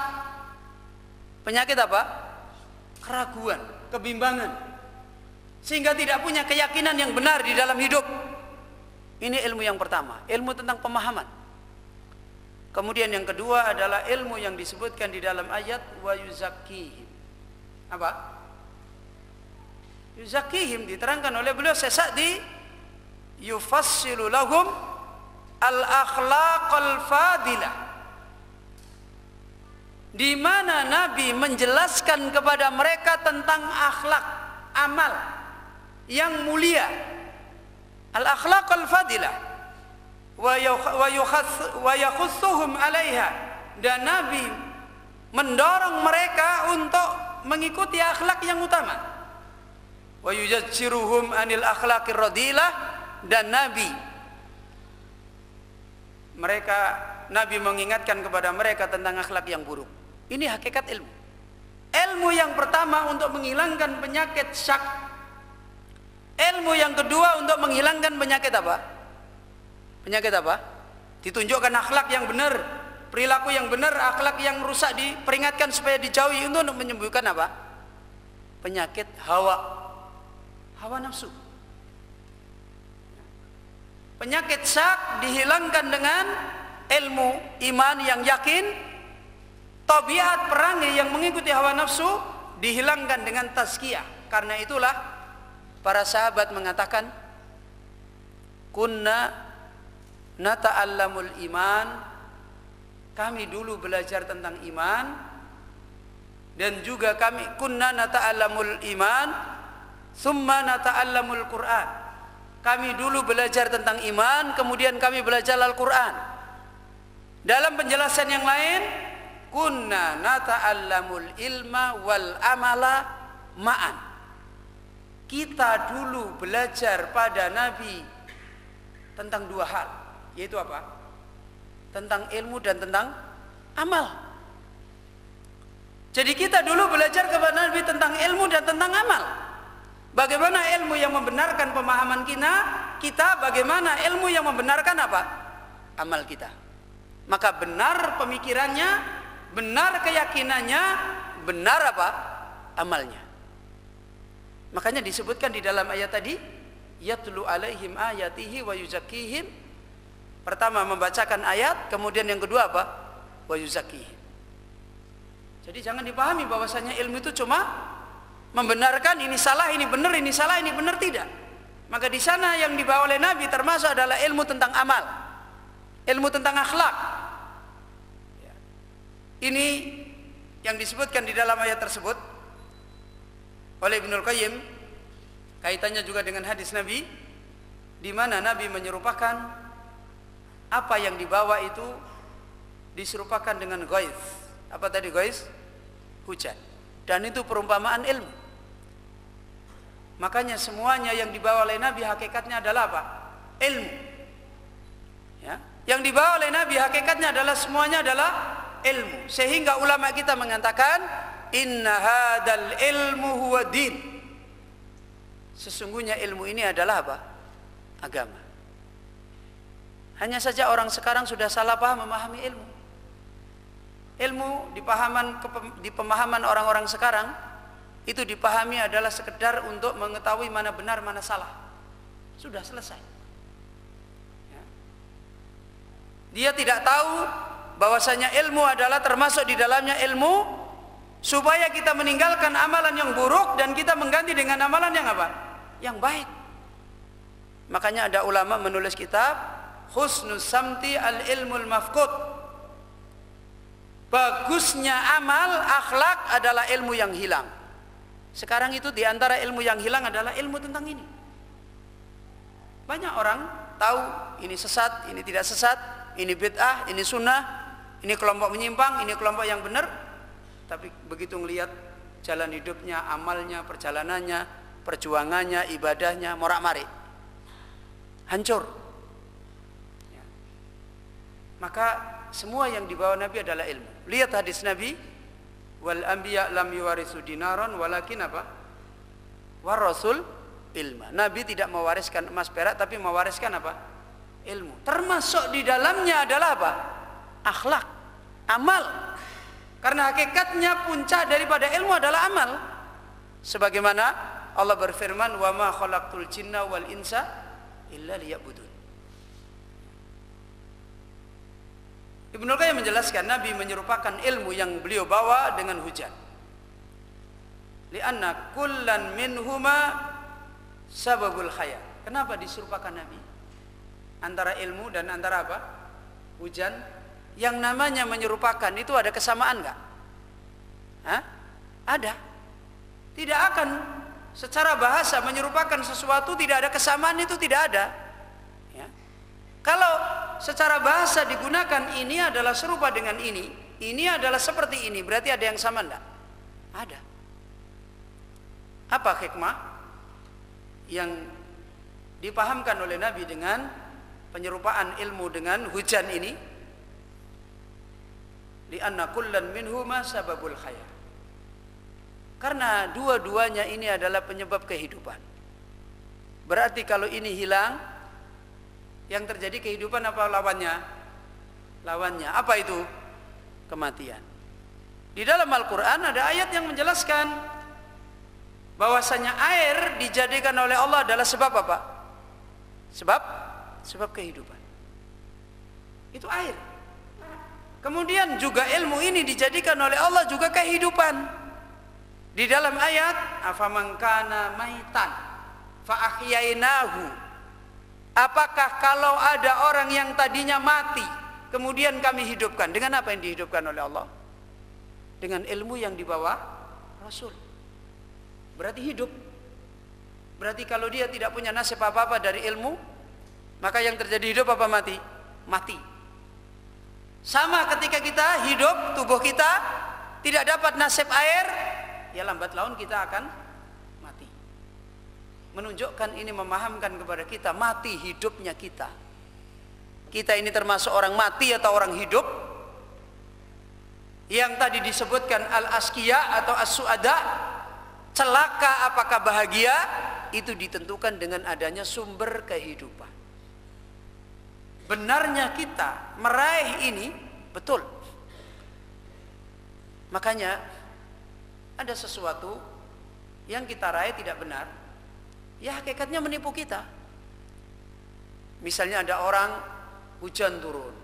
Penyakit apa? Keraguan, kebimbangan, sehingga tidak punya keyakinan yang benar di dalam hidup. Ini ilmu yang pertama, ilmu tentang pemahaman. Kemudian yang kedua adalah ilmu yang disebutkan di dalam ayat wa yuzakkihim. Apa? Yuzakkihim diterangkan oleh beliau Syekh Sa'di, yufassilu lahum al-akhlaqal fadilah, di mana Nabi menjelaskan kepada mereka tentang akhlak, amal yang mulia, al-akhlaqal fadilah, wa yakhussuhum 'alaiha, dan Nabi mendorong mereka untuk mengikuti akhlak yang utama. Wa yujazziruhum 'anil akhlaqir radilah, dan Nabi mengingatkan kepada mereka tentang akhlak yang buruk. Ini hakikat ilmu. Ilmu yang pertama untuk menghilangkan penyakit syak. Ilmu yang kedua untuk menghilangkan penyakit apa? Penyakit apa? Ditunjukkan akhlak yang benar, perilaku yang benar, akhlak yang rusak diperingatkan supaya dijauhi, untuk menyembuhkan apa? Penyakit hawa nafsu. Penyakit syak dihilangkan dengan ilmu iman yang yakin. Tabiat perangai yang mengikuti hawa nafsu dihilangkan dengan tazkiyah. Karena itulah para sahabat mengatakan, kunna nata'allamul iman, kami dulu belajar tentang iman, dan juga kami kunna nata'allamul iman summa nata'allamul Qur'an, kami dulu belajar tentang iman, kemudian kami belajar Al-Quran. Dalam penjelasan yang lain, kunna nata'allamul ilma wal amala ma'an, kita dulu belajar pada Nabi tentang dua hal, yaitu apa? Tentang ilmu dan tentang amal. Jadi kita dulu belajar kepada Nabi tentang ilmu dan tentang amal. Bagaimana ilmu yang membenarkan pemahaman kita, bagaimana ilmu yang membenarkan apa? Amal kita. Maka benar pemikirannya, benar keyakinannya, benar apa? Amalnya. Makanya disebutkan di dalam ayat tadi, yatlu alaihim ayatihi wa yuzakkihim. Pertama membacakan ayat, kemudian yang kedua apa? Wa yuzakkihim. Jadi jangan dipahami bahwasanya ilmu itu cuma membenarkan ini salah, ini benar, ini salah, ini benar, tidak. Maka di sana yang dibawa oleh Nabi termasuk adalah ilmu tentang amal, ilmu tentang akhlak. Ini yang disebutkan di dalam ayat tersebut oleh Ibnul Qayyim, kaitannya juga dengan hadis Nabi, di mana Nabi menyerupakan apa yang dibawa itu diserupakan dengan ghaiz. Apa tadi ghaiz? Hujan. Dan itu perumpamaan ilmu. Makanya semuanya yang dibawa oleh Nabi hakikatnya adalah apa? Ilmu. Ya. Yang dibawa oleh Nabi hakikatnya adalah semuanya adalah ilmu. Sehingga ulama kita mengatakan inna hadzal ilmu huwa din. Sesungguhnya ilmu ini adalah apa? Agama. Hanya saja orang sekarang sudah salah paham memahami ilmu. Ilmu di pemahaman orang-orang sekarang itu dipahami adalah sekedar untuk mengetahui mana benar mana salah. Sudah selesai. Ya. Dia tidak tahu bahwasanya ilmu adalah termasuk di dalamnya ilmu supaya kita meninggalkan amalan yang buruk dan kita mengganti dengan amalan yang apa? Yang baik. Makanya ada ulama menulis kitab Husnus Samti al-Ilmul Mafqud. Bagusnya amal akhlak adalah ilmu yang hilang. Sekarang itu diantara ilmu yang hilang adalah ilmu tentang ini. Banyak orang tahu ini sesat, ini tidak sesat, ini bid'ah, ini sunnah, ini kelompok menyimpang, ini kelompok yang benar. Tapi begitu melihat jalan hidupnya, amalnya, perjalanannya, perjuangannya, ibadahnya, morak-marik, hancur. Ya. Maka semua yang dibawa Nabi adalah ilmu. Lihat hadis Nabi, wal anbiya lam yuwarisu dinaron walakin apa? Warasul ilma. Nabi tidak mewariskan emas perak tapi mewariskan apa? Ilmu. Termasuk di dalamnya adalah apa? Akhlak, amal. Karena hakikatnya puncak daripada ilmu adalah amal. Sebagaimana Allah berfirman, "Wa ma khalaqtul jinna wal insa illa liya'budun." Ibnul Qayyim menjelaskan Nabi menyerupakan ilmu yang beliau bawa dengan hujan. Lianna kullan minhuma sababul khayat. Kenapa diserupakan Nabi? Antara ilmu dan antara apa? Hujan. Yang namanya menyerupakan itu ada kesamaan enggak? Hah? Ada. Tidak akan secara bahasa menyerupakan sesuatu tidak ada kesamaan, itu tidak ada. Ya. Kalau secara bahasa digunakan ini adalah serupa dengan ini adalah seperti ini, berarti ada yang sama enggak? Ada. Apa hikmah yang dipahamkan oleh Nabi dengan penyerupaan ilmu dengan hujan ini? Lianna kullan minhuma sababul khayr. Karena dua-duanya ini adalah penyebab kehidupan. Berarti kalau ini hilang, yang terjadi kehidupan apa lawannya? Lawannya apa itu? Kematian. Di dalam Al-Quran ada ayat yang menjelaskan bahwasanya air dijadikan oleh Allah adalah sebab apa? Sebab kehidupan. Itu air. Kemudian juga ilmu ini dijadikan oleh Allah juga kehidupan. Di dalam ayat, afaman kana maitan fa ahyainahu. Apakah kalau ada orang yang tadinya mati kemudian kami hidupkan? Dengan apa yang dihidupkan oleh Allah? Dengan ilmu yang dibawa Rasul. Berarti hidup. Berarti kalau dia tidak punya nasib apa-apa dari ilmu, maka yang terjadi hidup apa mati? Mati. Sama ketika kita hidup, tubuh kita tidak dapat nasib air, ya lambat laun kita akan mati. Menunjukkan ini, memahamkan kepada kita mati hidupnya kita. Kita ini termasuk orang mati atau orang hidup? Yang tadi disebutkan al-asqiya atau as-su'ada, celaka apakah bahagia, itu ditentukan dengan adanya sumber kehidupan. Benarnya kita meraih ini betul. Makanya ada sesuatu yang kita raih tidak benar, ya hakikatnya menipu kita. Misalnya ada orang hujan turun,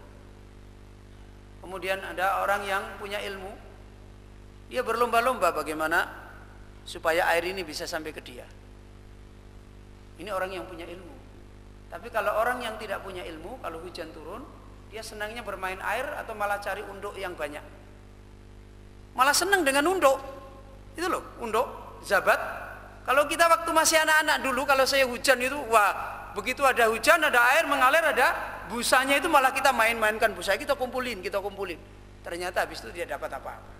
kemudian ada orang yang punya ilmu, dia berlomba-lomba bagaimana supaya air ini bisa sampai ke dia. Ini orang yang punya ilmu. Tapi kalau orang yang tidak punya ilmu, kalau hujan turun, dia senangnya bermain air atau malah cari unduk yang banyak. Malah senang dengan unduk. Itu loh, unduk, zabat. Kalau kita waktu masih anak-anak dulu, kalau saya hujan itu, wah, begitu ada hujan, ada air mengalir, ada busanya itu malah kita main-mainkan busa, kita kumpulin. Ternyata habis itu tidak dapat apa-apa.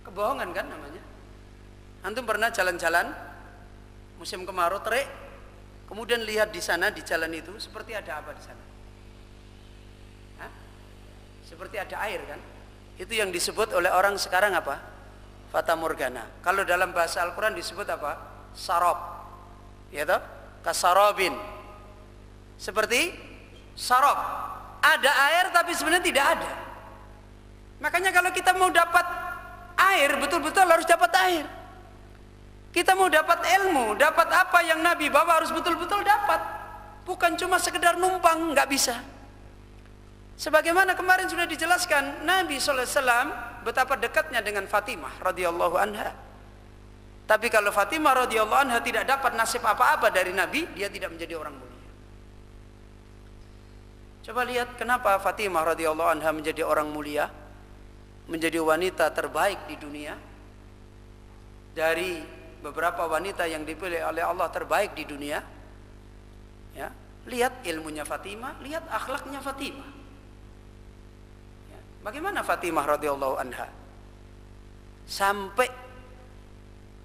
Kebohongan kan namanya. Antum pernah jalan-jalan musim kemarau terik, kemudian lihat di sana di jalan itu seperti ada apa di sana? Hah? Seperti ada air kan? Itu yang disebut oleh orang sekarang apa? Fata morgana. Kalau dalam bahasa Al-Quran disebut apa? Sarab. Ya toh? Kasarabin. Seperti sarab. Ada air tapi sebenarnya tidak ada. Makanya kalau kita mau dapat air, betul-betul harus dapat air. Kita mau dapat ilmu, dapat apa yang Nabi bawa harus betul-betul dapat. Bukan cuma sekedar numpang, nggak bisa. Sebagaimana kemarin sudah dijelaskan, Nabi SAW betapa dekatnya dengan Fatimah radhiyallahu anha. Tapi kalau Fatimah radhiyallahu anha tidak dapat nasib apa-apa dari Nabi, dia tidak menjadi orang mulia. Coba lihat kenapa Fatimah radhiyallahu anha menjadi orang mulia, menjadi wanita terbaik di dunia. Dari beberapa wanita yang dipilih oleh Allah terbaik di dunia. Ya, lihat ilmunya Fatimah, lihat akhlaknya Fatimah. Bagaimana Fatimah radhiyallahu anha sampai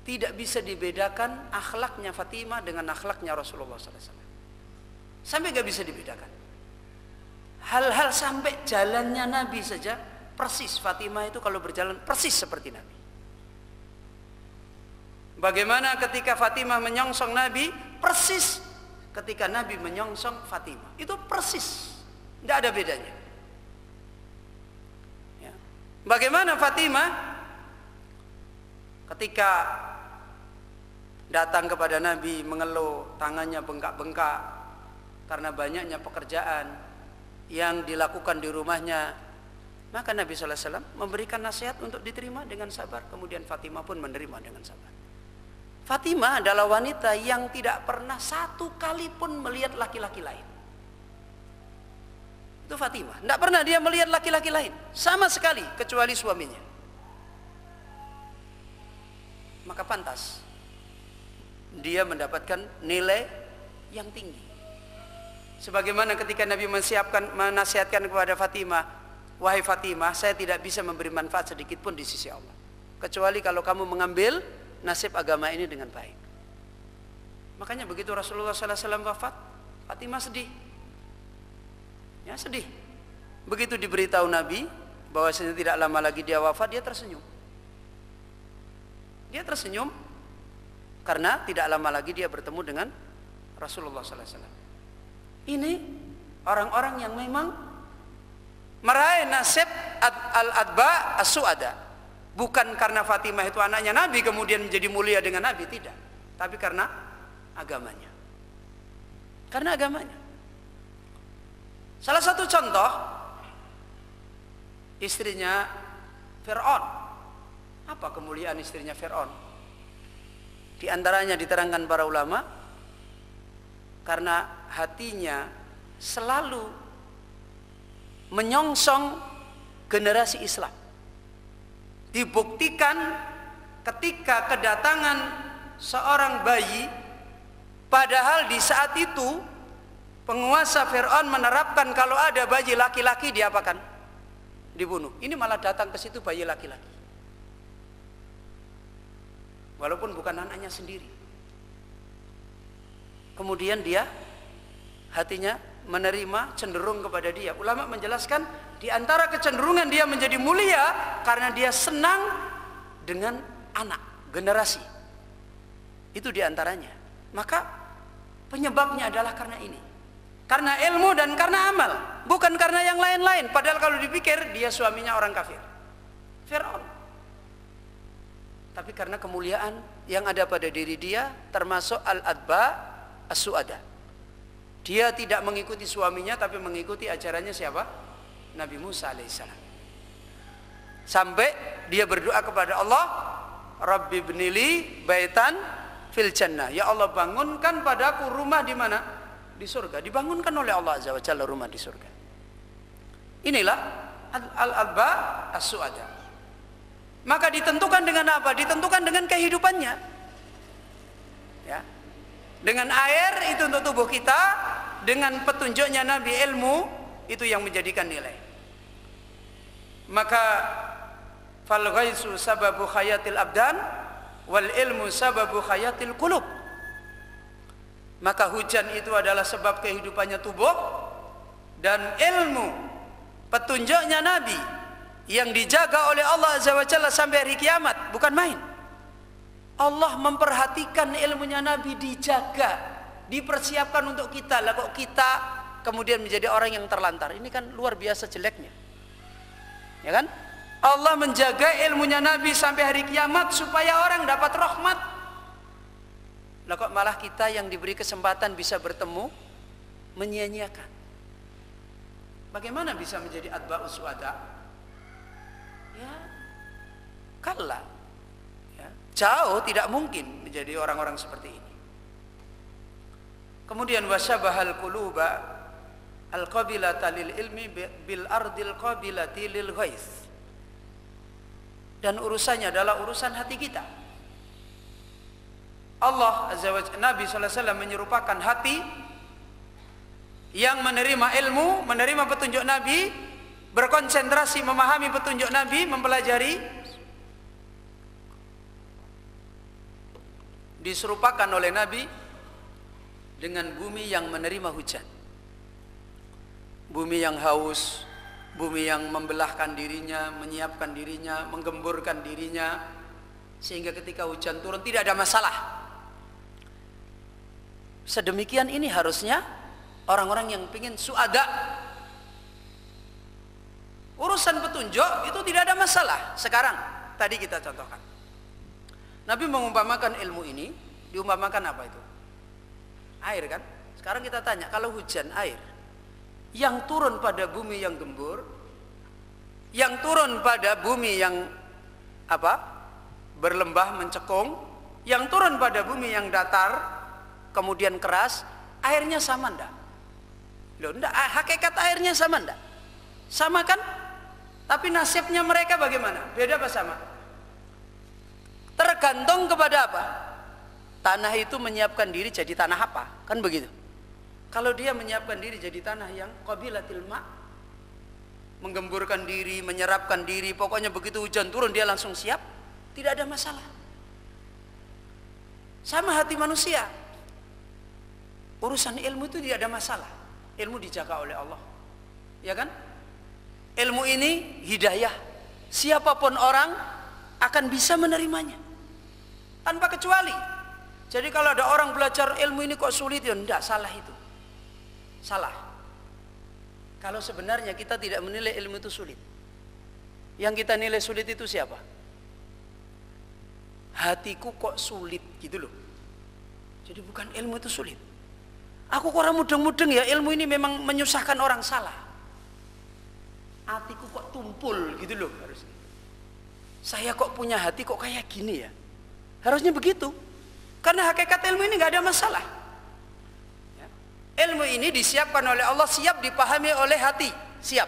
tidak bisa dibedakan akhlaknya Fatimah dengan akhlaknya Rasulullah SAW. Sampai gak bisa dibedakan. Hal-hal sampai jalannya Nabi saja persis. Fatimah itu kalau berjalan persis seperti Nabi. Bagaimana ketika Fatimah menyongsong Nabi, persis ketika Nabi menyongsong Fatimah. Itu persis, tidak ada bedanya. Bagaimana Fatimah ketika datang kepada Nabi mengeluh, tangannya bengkak-bengkak karena banyaknya pekerjaan yang dilakukan di rumahnya, maka Nabi SAW memberikan nasihat untuk diterima dengan sabar. Kemudian Fatimah pun menerima dengan sabar. Fatimah adalah wanita yang tidak pernah satu kali pun melihat laki-laki lain. Itu Fatimah, tidak pernah dia melihat laki-laki lain sama sekali kecuali suaminya. Maka pantas dia mendapatkan nilai yang tinggi. Sebagaimana ketika Nabi menasihatkan kepada Fatimah, wahai Fatimah, saya tidak bisa memberi manfaat sedikit pun di sisi Allah, kecuali kalau kamu mengambil nasib agama ini dengan baik. Makanya begitu Rasulullah SAW wafat, Fatimah sedih. Ya, sedih. Begitu diberitahu Nabi bahwasanya tidak lama lagi dia wafat, dia tersenyum. Dia tersenyum karena tidak lama lagi dia bertemu dengan Rasulullah SAW. Ini orang-orang yang memang meraih nasib al-adba as-su'ada. Bukan karena Fatimah itu anaknya Nabi kemudian menjadi mulia dengan Nabi, tidak. Tapi karena agamanya. Karena agamanya. Salah satu contoh, istrinya Fir'aun. Apa kemuliaan istrinya Fir'aun? Di antaranya diterangkan para ulama, karena hatinya selalu menyongsong generasi Islam. Dibuktikan ketika kedatangan seorang bayi, padahal di saat itu penguasa Fir'aun menerapkan kalau ada bayi laki-laki diapakan? Dibunuh. Ini malah datang ke situ bayi laki-laki. Walaupun bukan anaknya sendiri. Kemudian dia hatinya menerima, cenderung kepada dia. Ulama menjelaskan di antara kecenderungan dia menjadi mulia karena dia senang dengan anak, generasi. Itu di antaranya. Maka penyebabnya adalah karena ini. Karena ilmu dan karena amal, bukan karena yang lain-lain. Padahal kalau dipikir dia suaminya orang kafir, Fir'aun. Tapi karena kemuliaan yang ada pada diri dia, termasuk al-adba as-su'ada. Dia tidak mengikuti suaminya, tapi mengikuti ajarannya siapa? Nabi Musa alaihissalam. Sampai dia berdoa kepada Allah, Rabbi ibnili baitan fil jannah. Ya Allah, bangunkan padaku rumah di mana? Di surga. Dibangunkan oleh Allah azza wa jalla rumah di surga. Inilah al-alba as-su'ada. Maka ditentukan dengan apa? Ditentukan dengan kehidupannya. Ya. Dengan air itu untuk tubuh kita, dengan petunjuknya Nabi ilmu itu yang menjadikan nilai. Maka fal ghaisu sababu khayatil abdan wal ilmu sababu khayatil qulub. Maka hujan itu adalah sebab kehidupannya tubuh, dan ilmu petunjuknya Nabi yang dijaga oleh Allah azza wa jalla sampai hari kiamat bukan main. Allah memperhatikan ilmunya Nabi, dijaga, dipersiapkan untuk kita. Lah kok kita kemudian menjadi orang yang terlantar? Ini kan luar biasa jeleknya. Ya kan? Allah menjaga ilmunya Nabi sampai hari kiamat supaya orang dapat rahmat. Lah kok malah kita yang diberi kesempatan bisa bertemu menyia-nyiakan. Bagaimana bisa menjadi atba'us su'ada? Ya, kalla. Ya, jauh tidak mungkin menjadi orang-orang seperti ini. Kemudian wasyabahal quluba al-qabilata lil ilmi bil ardil qabilati lil ghais. Dan urusannya adalah urusan hati kita. Allah azza wa jalla, Nabi sallallahu alaihi wasallam menyerupakan hati yang menerima ilmu, menerima petunjuk Nabi, berkonsentrasi memahami petunjuk Nabi, mempelajari, diserupakan oleh Nabi dengan bumi yang menerima hujan. Bumi yang haus, bumi yang membelahkan dirinya, menyiapkan dirinya, menggemburkan dirinya, sehingga ketika hujan turun tidak ada masalah. Sedemikian ini harusnya orang-orang yang ingin suada. Urusan petunjuk itu tidak ada masalah. Sekarang tadi kita contohkan, Nabi mengumpamakan ilmu ini, diumpamakan apa itu? Air kan? Sekarang kita tanya, kalau hujan air yang turun pada bumi yang gembur, yang turun pada bumi yang apa? Berlembah, mencekung, yang turun pada bumi yang datar kemudian keras, airnya sama enggak? Loh, enggak, hakikat airnya sama enggak? Sama kan? Tapi nasibnya mereka bagaimana? Beda apa sama? Tergantung kepada apa? Tanah itu menyiapkan diri jadi tanah apa? Kan begitu. Kalau dia menyiapkan diri jadi tanah yang qabilatil ma', menggemburkan diri, menyerapkan diri, pokoknya begitu hujan turun dia langsung siap, tidak ada masalah. Sama hati manusia. Urusan ilmu itu tidak ada masalah. Ilmu dijaga oleh Allah. Ya kan? Ilmu ini hidayah. Siapapun orang akan bisa menerimanya tanpa kecuali. Jadi kalau ada orang belajar ilmu ini kok sulit, ya enggak, salah itu. Salah. Kalau sebenarnya kita tidak menilai ilmu itu sulit. Yang kita nilai sulit itu siapa? Hatiku kok sulit gitu loh. Jadi bukan ilmu itu sulit. Aku kok orang mudeng-mudeng ya, ilmu ini memang menyusahkan orang, salah. Hatiku kok tumpul gitu loh harusnya. Saya kok punya hati kok kayak gini ya. Harusnya begitu. Karena hakikat ilmu ini nggak ada masalah. Ya. Ilmu ini disiapkan oleh Allah, siap dipahami oleh hati, siap.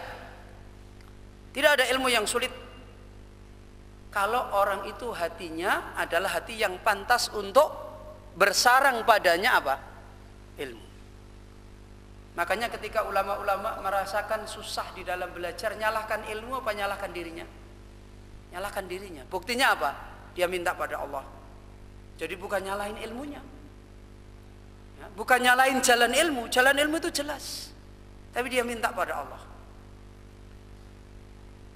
Tidak ada ilmu yang sulit. Kalau orang itu hatinya adalah hati yang pantas untuk bersarang padanya apa? Ilmu. Makanya ketika ulama-ulama merasakan susah di dalam belajar, nyalahkan ilmu apa nyalahkan dirinya? Nyalahkan dirinya. Buktinya apa? Dia minta pada Allah. Jadi bukan nyalahin ilmunya, ya, bukan nyalahin jalan ilmu. Jalan ilmu itu jelas, tapi dia minta pada Allah.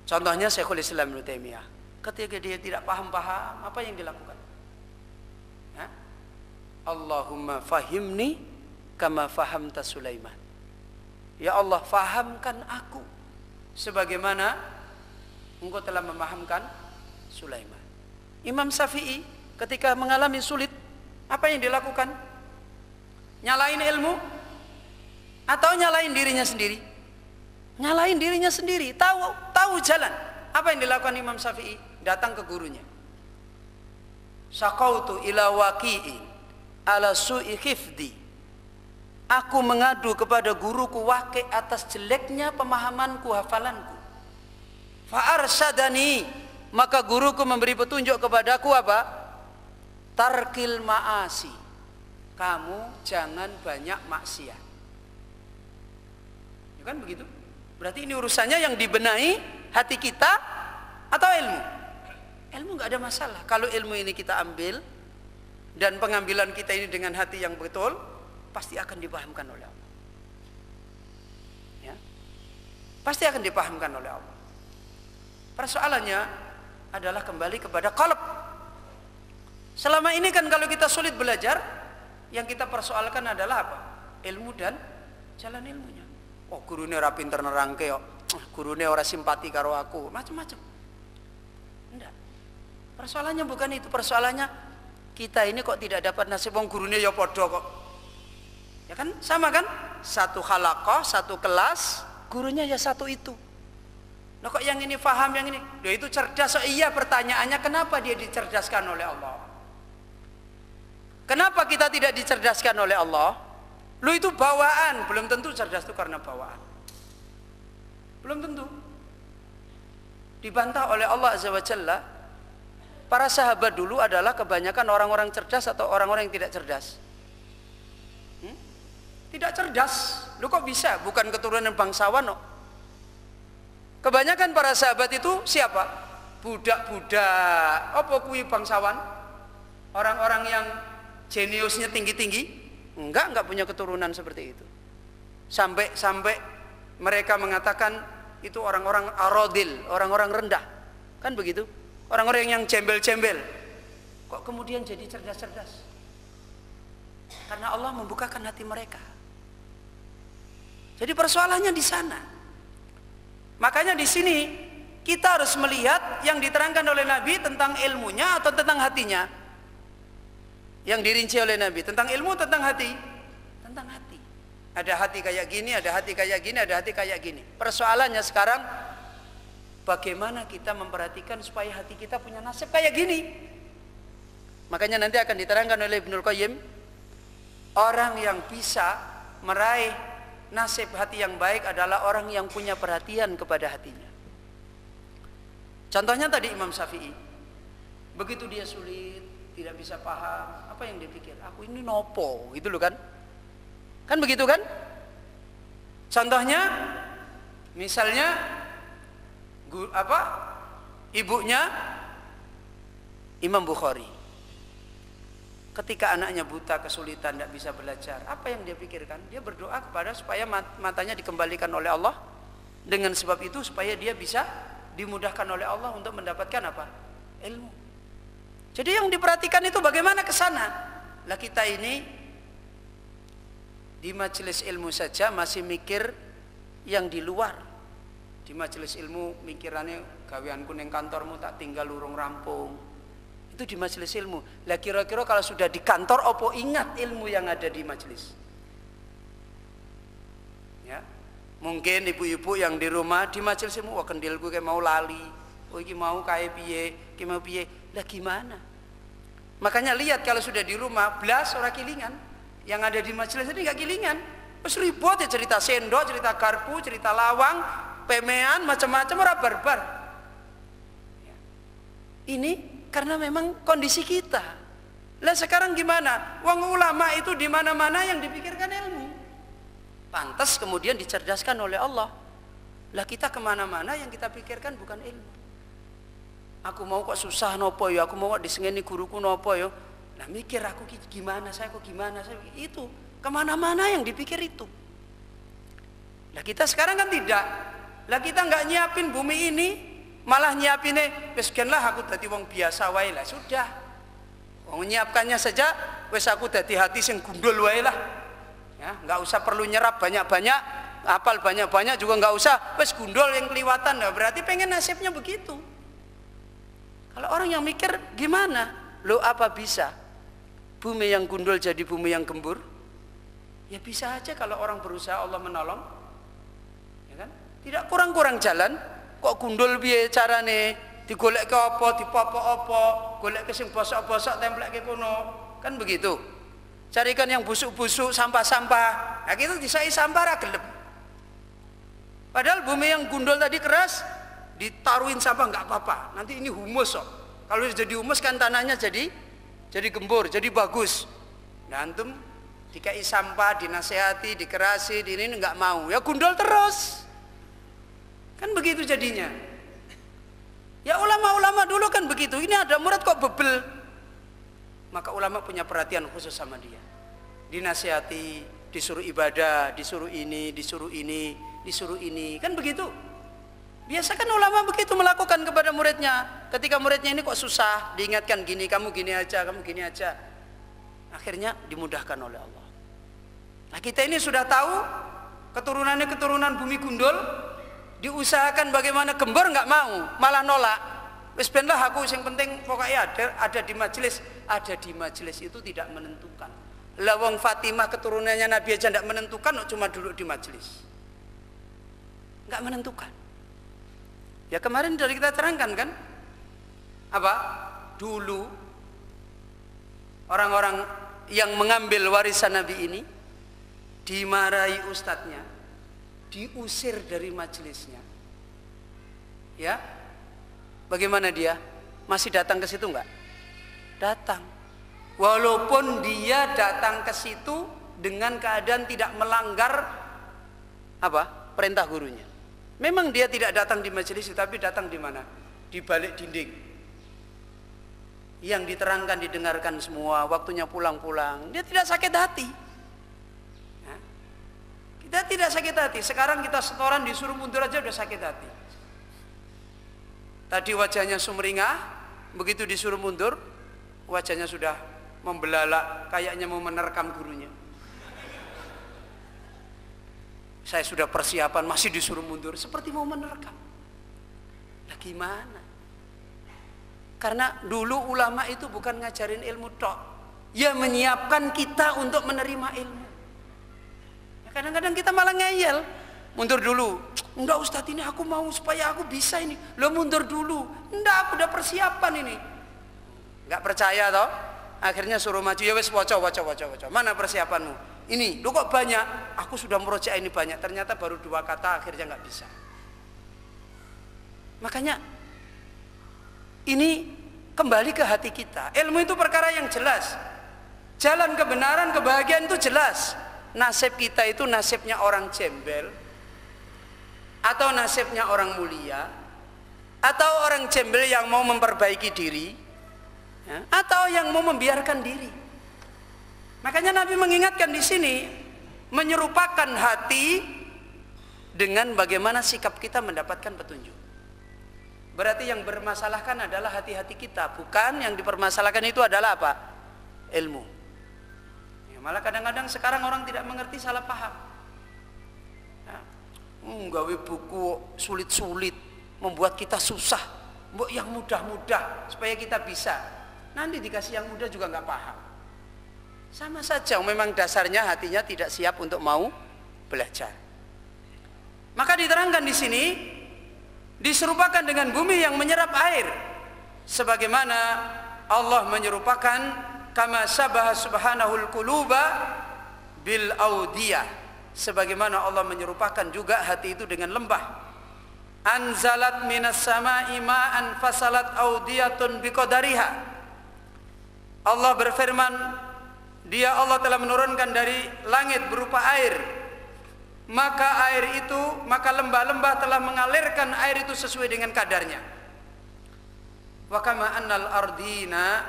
Contohnya Syekhul Islam Ibnu Taimiyah, ketika dia tidak paham-paham, apa yang dilakukan? Ya? Allahumma fahimni kama fahamta Sulaiman. Ya Allah, fahamkan aku sebagaimana engkau telah memahamkan Sulaiman. Imam Syafi'i ketika mengalami sulit, apa yang dilakukan? Nyalain ilmu? Atau nyalain dirinya sendiri? Nyalain dirinya sendiri, tahu jalan. Apa yang dilakukan Imam Syafi'i? Datang ke gurunya. Syaqautu ila waqi'in ala su'i khifdi. Aku mengadu kepada guruku Waqi' atas jeleknya pemahamanku, hafalanku. Fa arsyadani, maka guruku memberi petunjuk kepadaku apa? Tarkil ma'asi. Kamu jangan banyak maksiat. Ya kan begitu? Berarti ini urusannya yang dibenahi hati kita atau ilmu? Ilmu nggak ada masalah. Kalau ilmu ini kita ambil dan pengambilan kita ini dengan hati yang betul, pasti akan dipahamkan oleh Allah. Ya, pasti akan dipahamkan oleh Allah. Persoalannya adalah kembali kepada qalb. Selama ini kan kalau kita sulit belajar, yang kita persoalkan adalah apa? Ilmu dan jalan ilmunya. Oh, gurune ora pinter nerangke kok. Gurune ora simpati karo aku, macam-macam. Enggak. Persoalannya bukan itu, persoalannya kita ini kok tidak dapat nasib, wong gurune ya padha kok. Ya kan? Sama kan? Satu halaqah, satu kelas, gurunya ya satu itu. Nah kok yang ini paham, yang ini, dia itu cerdas. Oh iya, pertanyaannya kenapa dia dicerdaskan oleh Allah? Kenapa kita tidak dicerdaskan oleh Allah? Lu itu bawaan, belum tentu cerdas itu karena bawaan. Belum tentu. Dibantah oleh Allah Azza wa Jalla. Para sahabat dulu adalah kebanyakan orang-orang cerdas atau orang-orang yang tidak cerdas? Tidak cerdas. Lu kok bisa? Bukan keturunan bangsawan kok. Kebanyakan para sahabat itu siapa? Budak-budak. Apa kuwi bangsawan? Orang-orang yang jeniusnya tinggi-tinggi? Enggak punya keturunan seperti itu. Sampai mereka mengatakan itu orang-orang aradil, orang-orang rendah. Kan begitu? Orang-orang yang cembel-cembel. Kok kemudian jadi cerdas-cerdas? Karena Allah membukakan hati mereka. Jadi persoalannya di sana. Makanya di sini kita harus melihat yang diterangkan oleh Nabi tentang ilmunya atau tentang hatinya. Yang dirinci oleh Nabi tentang ilmu, tentang hati. Tentang hati. Ada hati kayak gini, ada hati kayak gini, ada hati kayak gini. Persoalannya sekarang bagaimana kita memperhatikan supaya hati kita punya nasib kayak gini. Makanya nanti akan diterangkan oleh Ibnul Qayyim, orang yang bisa meraih nasib hati yang baik adalah orang yang punya perhatian kepada hatinya. Contohnya tadi Imam Syafi'i, begitu dia sulit, tidak bisa paham, apa yang dia pikir? Aku ini nopo, gitu loh kan? Kan begitu kan? Contohnya, misalnya, ibunya Imam Bukhari. Ketika anaknya buta, kesulitan, tidak bisa belajar, apa yang dia pikirkan? Dia berdoa kepada supaya matanya dikembalikan oleh Allah. Dengan sebab itu supaya dia bisa dimudahkan oleh Allah untuk mendapatkan apa? Ilmu. Jadi yang diperhatikan itu bagaimana ke sana. Lah kita ini di majelis ilmu saja masih mikir yang di luar. Di majelis ilmu mikirannya gaweanku ning kantormu tak tinggal lurung rampung. Itu di majelis ilmu. Lah kira-kira kalau sudah di kantor opo ingat ilmu yang ada di majelis? Ya. Mungkin ibu-ibu yang di rumah di majelis ilmu, wah kendilku kayak mau lali. Oh iki mau kae piye, iki mau piye. Lah gimana? Makanya lihat kalau sudah di rumah blas ora kilingan, yang ada di majelis ini enggak kilingan. Wis ribut ya, cerita sendok, cerita garpu, cerita lawang, pemean, macam-macam ora barbar. Ini karena memang kondisi kita. Lah sekarang gimana? Wong ulama itu di mana-mana yang dipikirkan ilmu. Pantas kemudian dicerdaskan oleh Allah. Lah kita kemana-mana yang kita pikirkan bukan ilmu. Aku mau kok susah nopo ya, aku mau kok disengeni guruku nopo ya. Nah mikir aku gimana, saya kok gimana, saya itu kemana-mana yang dipikir itu. Lah kita sekarang kan tidak. Lah kita nggak nyiapin bumi ini, malah nyiapinnya wis lah aku dadi wong biasa wae lah sudah. Wong nyiapkannya saja wis aku dadi hati sing gundul wae lah. Ya, nggak usah perlu nyerap banyak-banyak, apal banyak-banyak juga nggak usah, wis gundul yang keliwatan. Nah, berarti pengen nasibnya begitu. Kalau orang yang mikir gimana? Lo apa bisa bumi yang gundul jadi bumi yang gembur? Ya bisa aja kalau orang berusaha Allah menolong, ya kan? Tidak kurang-kurang jalan. Kok gundul piye carane? Digolek ke apa, dipopok apa, golek ke sing bosok-bosok templek ke kono. Kan begitu. Carikan yang busuk-busuk, sampah-sampah. Nah gitu disai sampah ra gelem. Padahal bumi yang gundul tadi keras, ditaruhin sampah nggak apa-apa. Nanti ini humus kok. Kalau jadi humus kan tanahnya jadi gembur, jadi bagus. Nah, antum dikai sampah, dinasehati, dikerasi, ini nggak mau, ya gundul terus. Kan begitu jadinya. Ya ulama-ulama dulu kan begitu. Ini ada murid kok bebel. Maka ulama punya perhatian khusus sama dia. Dinasehati, disuruh ibadah, disuruh ini, disuruh ini, disuruh ini. Kan begitu. Biasa kan ulama begitu melakukan kepada muridnya. Ketika muridnya ini kok susah, diingatkan gini, kamu gini aja, kamu gini aja. Akhirnya dimudahkan oleh Allah. Nah kita ini sudah tahu keturunannya keturunan bumi gundul, diusahakan bagaimana gembur nggak mau, malah nolak. Wis ben lah aku yang penting pokoknya ada di majelis. Ada di majelis itu tidak menentukan. Lawang Fatimah keturunannya Nabi aja tidak menentukan, cuma duduk di majelis. Nggak menentukan. Ya kemarin dari kita terangkan kan, apa? Dulu orang-orang yang mengambil warisan Nabi ini dimarahi ustadznya, diusir dari majelisnya. Ya, bagaimana dia? Masih datang ke situ enggak? Datang. Walaupun dia datang ke situ dengan keadaan tidak melanggar apa? Perintah gurunya. Memang dia tidak datang di majelis, tapi datang di mana? Di balik dinding. Yang diterangkan, didengarkan semua, waktunya pulang-pulang. Dia tidak sakit hati. Nah, kita tidak sakit hati. Sekarang kita setoran disuruh mundur aja udah sakit hati. Tadi wajahnya sumringah, begitu disuruh mundur, wajahnya sudah membelalak, kayaknya mau menerkam gurunya. Saya sudah persiapan, masih disuruh mundur, seperti mau menerkam. Nah gimana? Karena dulu ulama itu bukan ngajarin ilmu tok, ya menyiapkan kita untuk menerima ilmu. Kadang-kadang kita malah ngeyel, mundur dulu. Enggak Ustadz, ini aku mau supaya aku bisa ini. Lo mundur dulu. Enggak, aku udah persiapan ini. Enggak percaya toh? Akhirnya suruh maju, ya wes waca. Mana persiapanmu? Ini, lo kok banyak? Aku sudah merojaah ini banyak. Ternyata baru 2 kata, akhirnya nggak bisa. Makanya ini kembali ke hati kita. Ilmu itu perkara yang jelas. Jalan kebenaran, kebahagiaan itu jelas. Nasib kita itu nasibnya orang gembel, atau nasibnya orang mulia, atau orang gembel yang mau memperbaiki diri, ya, atau yang mau membiarkan diri. Makanya Nabi mengingatkan di sini, menyerupakan hati dengan bagaimana sikap kita mendapatkan petunjuk. Berarti yang bermasalahkan adalah hati-hati kita, bukan yang dipermasalahkan itu adalah apa? Ilmu. Ya, malah kadang-kadang sekarang orang tidak mengerti, salah paham. Ya, gawe buku sulit-sulit, membuat kita susah, buat yang mudah-mudah supaya kita bisa. Nanti dikasih yang mudah juga nggak paham. Sama saja, memang dasarnya hatinya tidak siap untuk mau belajar. Maka diterangkan di sini, diserupakan dengan bumi yang menyerap air, sebagaimana Allah menyerupakan kama sabaha subhanahul quluba bil audiyah, sebagaimana Allah menyerupakan juga hati itu dengan lembah. Anzalat minas sama'i ma'an fasalat audiyatun biqadariha. Allah berfirman, Dia Allah telah menurunkan dari langit berupa air, maka air itu, maka lembah-lembah telah mengalirkan air itu sesuai dengan kadarnya. Wa kama annal ardina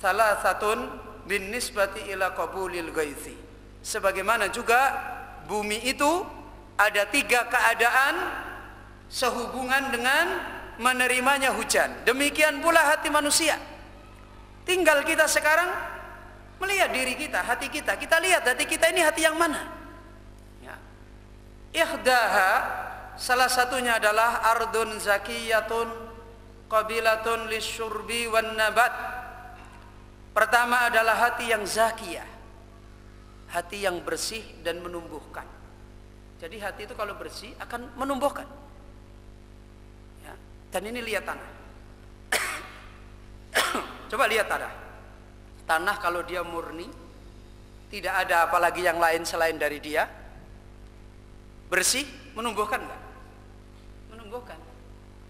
salasatun bin nisbati ila qabulil ghaithi. Sebagaimana juga bumi itu ada 3 keadaan sehubungan dengan menerimanya hujan. Demikian pula hati manusia. Tinggal kita sekarang melihat diri kita, hati kita. Kita lihat hati kita ini hati yang mana? Ya. Ihdaha, salah satunya adalah ardun zakiyatun qabilatun lisyurbi wan nabat. Pertama adalah hati yang zakiyah, hati yang bersih dan menumbuhkan. Jadi hati itu kalau bersih akan menumbuhkan. Ya. Dan ini lihat tanah. Coba lihat tanah. Tanah kalau dia murni, tidak ada apalagi yang lain selain dari dia, bersih, menumbuhkan enggak? Menumbuhkan.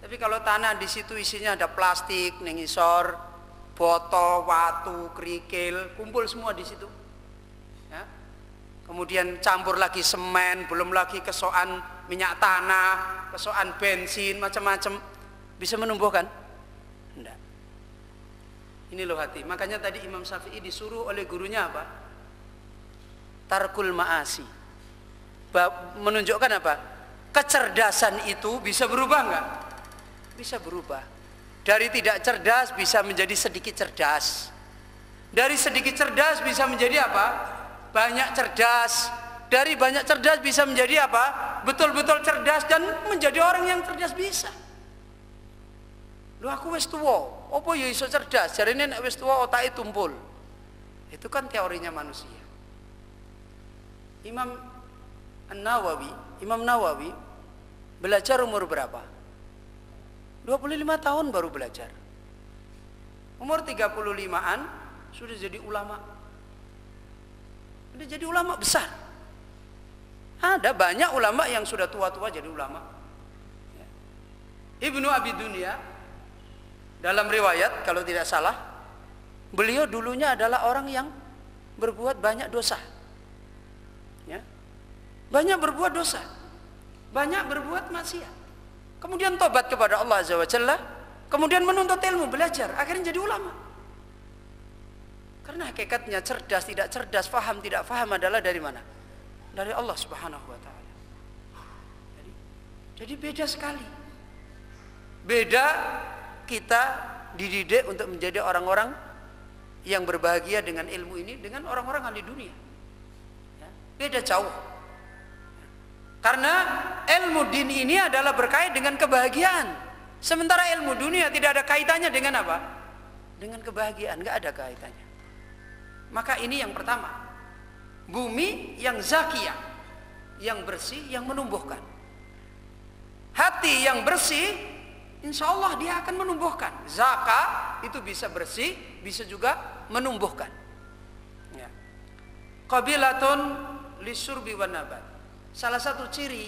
Tapi kalau tanah di situ isinya ada plastik, nengisor, botol, watu, kerikil, kumpul semua di situ. Ya. Kemudian campur lagi semen, belum lagi kesoan minyak tanah, kesoan bensin, macam-macam, bisa menumbuhkan? Enggak. Ini loh hati. Makanya tadi Imam Syafi'i disuruh oleh gurunya apa? Tarkul ma'asi. Menunjukkan apa? Kecerdasan itu bisa berubah enggak? Bisa berubah. Dari tidak cerdas bisa menjadi sedikit cerdas. Dari sedikit cerdas bisa menjadi apa? Banyak cerdas. Dari banyak cerdas bisa menjadi apa? Betul-betul cerdas dan menjadi orang yang cerdas bisa. Lu aku wis tuwa, apa ya iso cerdas? Jarine nek wis tuwa otake tumpul. Itu kan teorinya manusia. Imam Nawawi belajar umur berapa? 25 tahun baru belajar. Umur 35-an sudah jadi ulama. Sudah jadi ulama besar. Ada banyak ulama yang sudah tua-tua jadi ulama. Ibnu Abi Dunya dalam riwayat kalau tidak salah, beliau dulunya adalah orang yang berbuat banyak dosa. Ya. Banyak berbuat dosa. Banyak berbuat maksiat. Kemudian tobat kepada Allah Azza wa Jalla, kemudian menuntut ilmu, belajar, akhirnya jadi ulama. Karena hakikatnya cerdas tidak cerdas, faham tidak faham adalah dari mana? Dari Allah Subhanahu wa taala. Jadi beda sekali. Beda kita dididik untuk menjadi orang-orang yang berbahagia dengan ilmu ini dengan orang-orang ahli dunia. Ya, beda jauh. Karena ilmu din ini adalah berkait dengan kebahagiaan. Sementara ilmu dunia tidak ada kaitannya dengan apa? Dengan kebahagiaan, nggak ada kaitannya. Maka ini yang pertama. Bumi yang zakiyah, yang bersih, yang menumbuhkan. Hati yang bersih, insya Allah dia akan menumbuhkan. Zaka itu bisa bersih, bisa juga menumbuhkan. Ya. Qabilatun lisurbi wan nabat. Salah satu ciri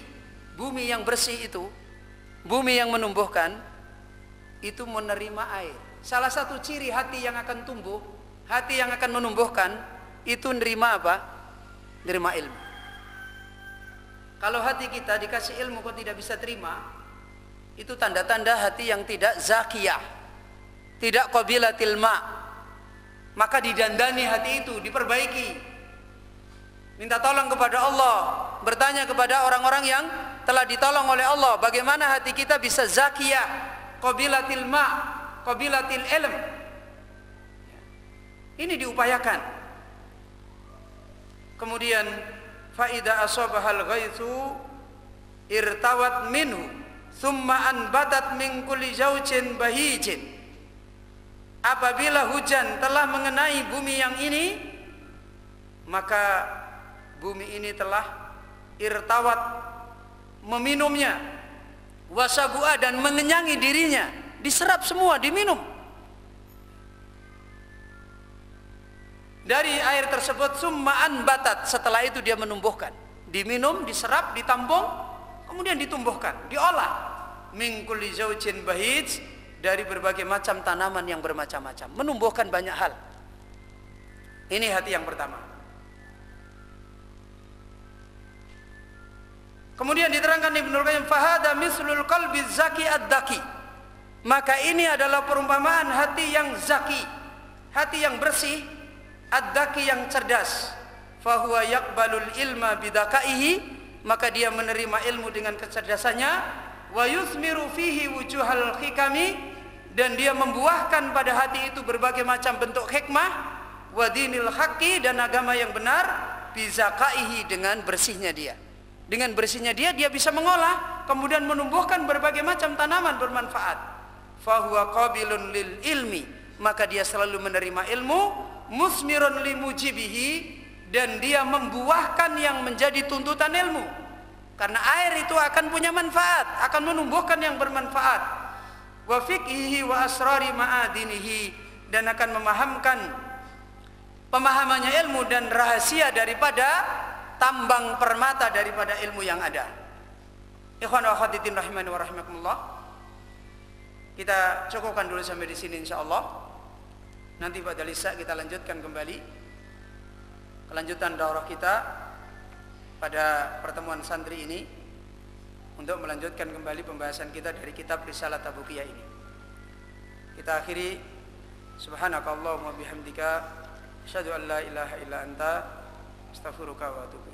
bumi yang bersih itu, bumi yang menumbuhkan, itu menerima air. Salah satu ciri hati yang akan tumbuh, hati yang akan menumbuhkan, itu menerima apa? Menerima ilmu. Kalau hati kita dikasih ilmu kok tidak bisa terima, itu tanda-tanda hati yang tidak zakiyah, tidak qabilatil ma. Maka didandani hati itu, diperbaiki. Minta tolong kepada Allah, bertanya kepada orang-orang yang telah ditolong oleh Allah, bagaimana hati kita bisa zakiyah, qabilatil ma, qabilatil ilm. Ini diupayakan. Kemudian faida asabahal ghaitsu irtawat minhu thumma anbatat min kulli zawjin bahijin. Apabila hujan telah mengenai bumi yang ini, maka bumi ini telah irtawat, meminumnya, wasabu'a, dan mengenyangi dirinya, diserap semua, diminum. Dari air tersebut summa anbatat, setelah itu dia menumbuhkan, diminum, diserap, ditampung, kemudian ditumbuhkan, diolah. Min kulli zawjin bahij, dari berbagai macam tanaman yang bermacam-macam, menumbuhkan banyak hal. Ini hati yang pertama. Kemudian diterangkan Ibnu Qayyim, fahada mislul qalbi zaki ad-daki. Maka ini adalah perumpamaan hati yang zaki, hati yang bersih, ad-daki yang cerdas. Fahuwa yaqbalul ilma bidakaihi, maka dia menerima ilmu dengan kecerdasannya. Wa yuthmiru fihi wujuhal hikami, dan dia membuahkan pada hati itu berbagai macam bentuk hikmah. Wa dinil haqqi, dan agama yang benar, bizakaihi, dengan bersihnya dia. Dengan bersihnya dia bisa mengolah, kemudian menumbuhkan berbagai macam tanaman bermanfaat. Fahuwa qabilun lil ilmi, maka dia selalu menerima ilmu. Musmirun li mujibihi, dan dia membuahkan yang menjadi tuntutan ilmu. Karena air itu akan punya manfaat, akan menumbuhkan yang bermanfaat. Wa fiqhihi wa asrari ma'adinihi, dan akan memahamkan pemahamannya ilmu dan rahasia daripada tambang permata daripada ilmu yang ada. Ikhwan wa akhwat fillah rahimani wa rahimakumullah. Kita cukupkan dulu sampai di sini insyaallah. Nanti pada Isya kita lanjutkan kembali kelanjutan daurah kita pada pertemuan santri ini untuk melanjutkan kembali pembahasan kita dari kitab Risalah Tabukiyah ini. Kita akhiri subhanakallahumma bihamdika asyhadu an la ilaha illa anta astaghfiruka wa atubu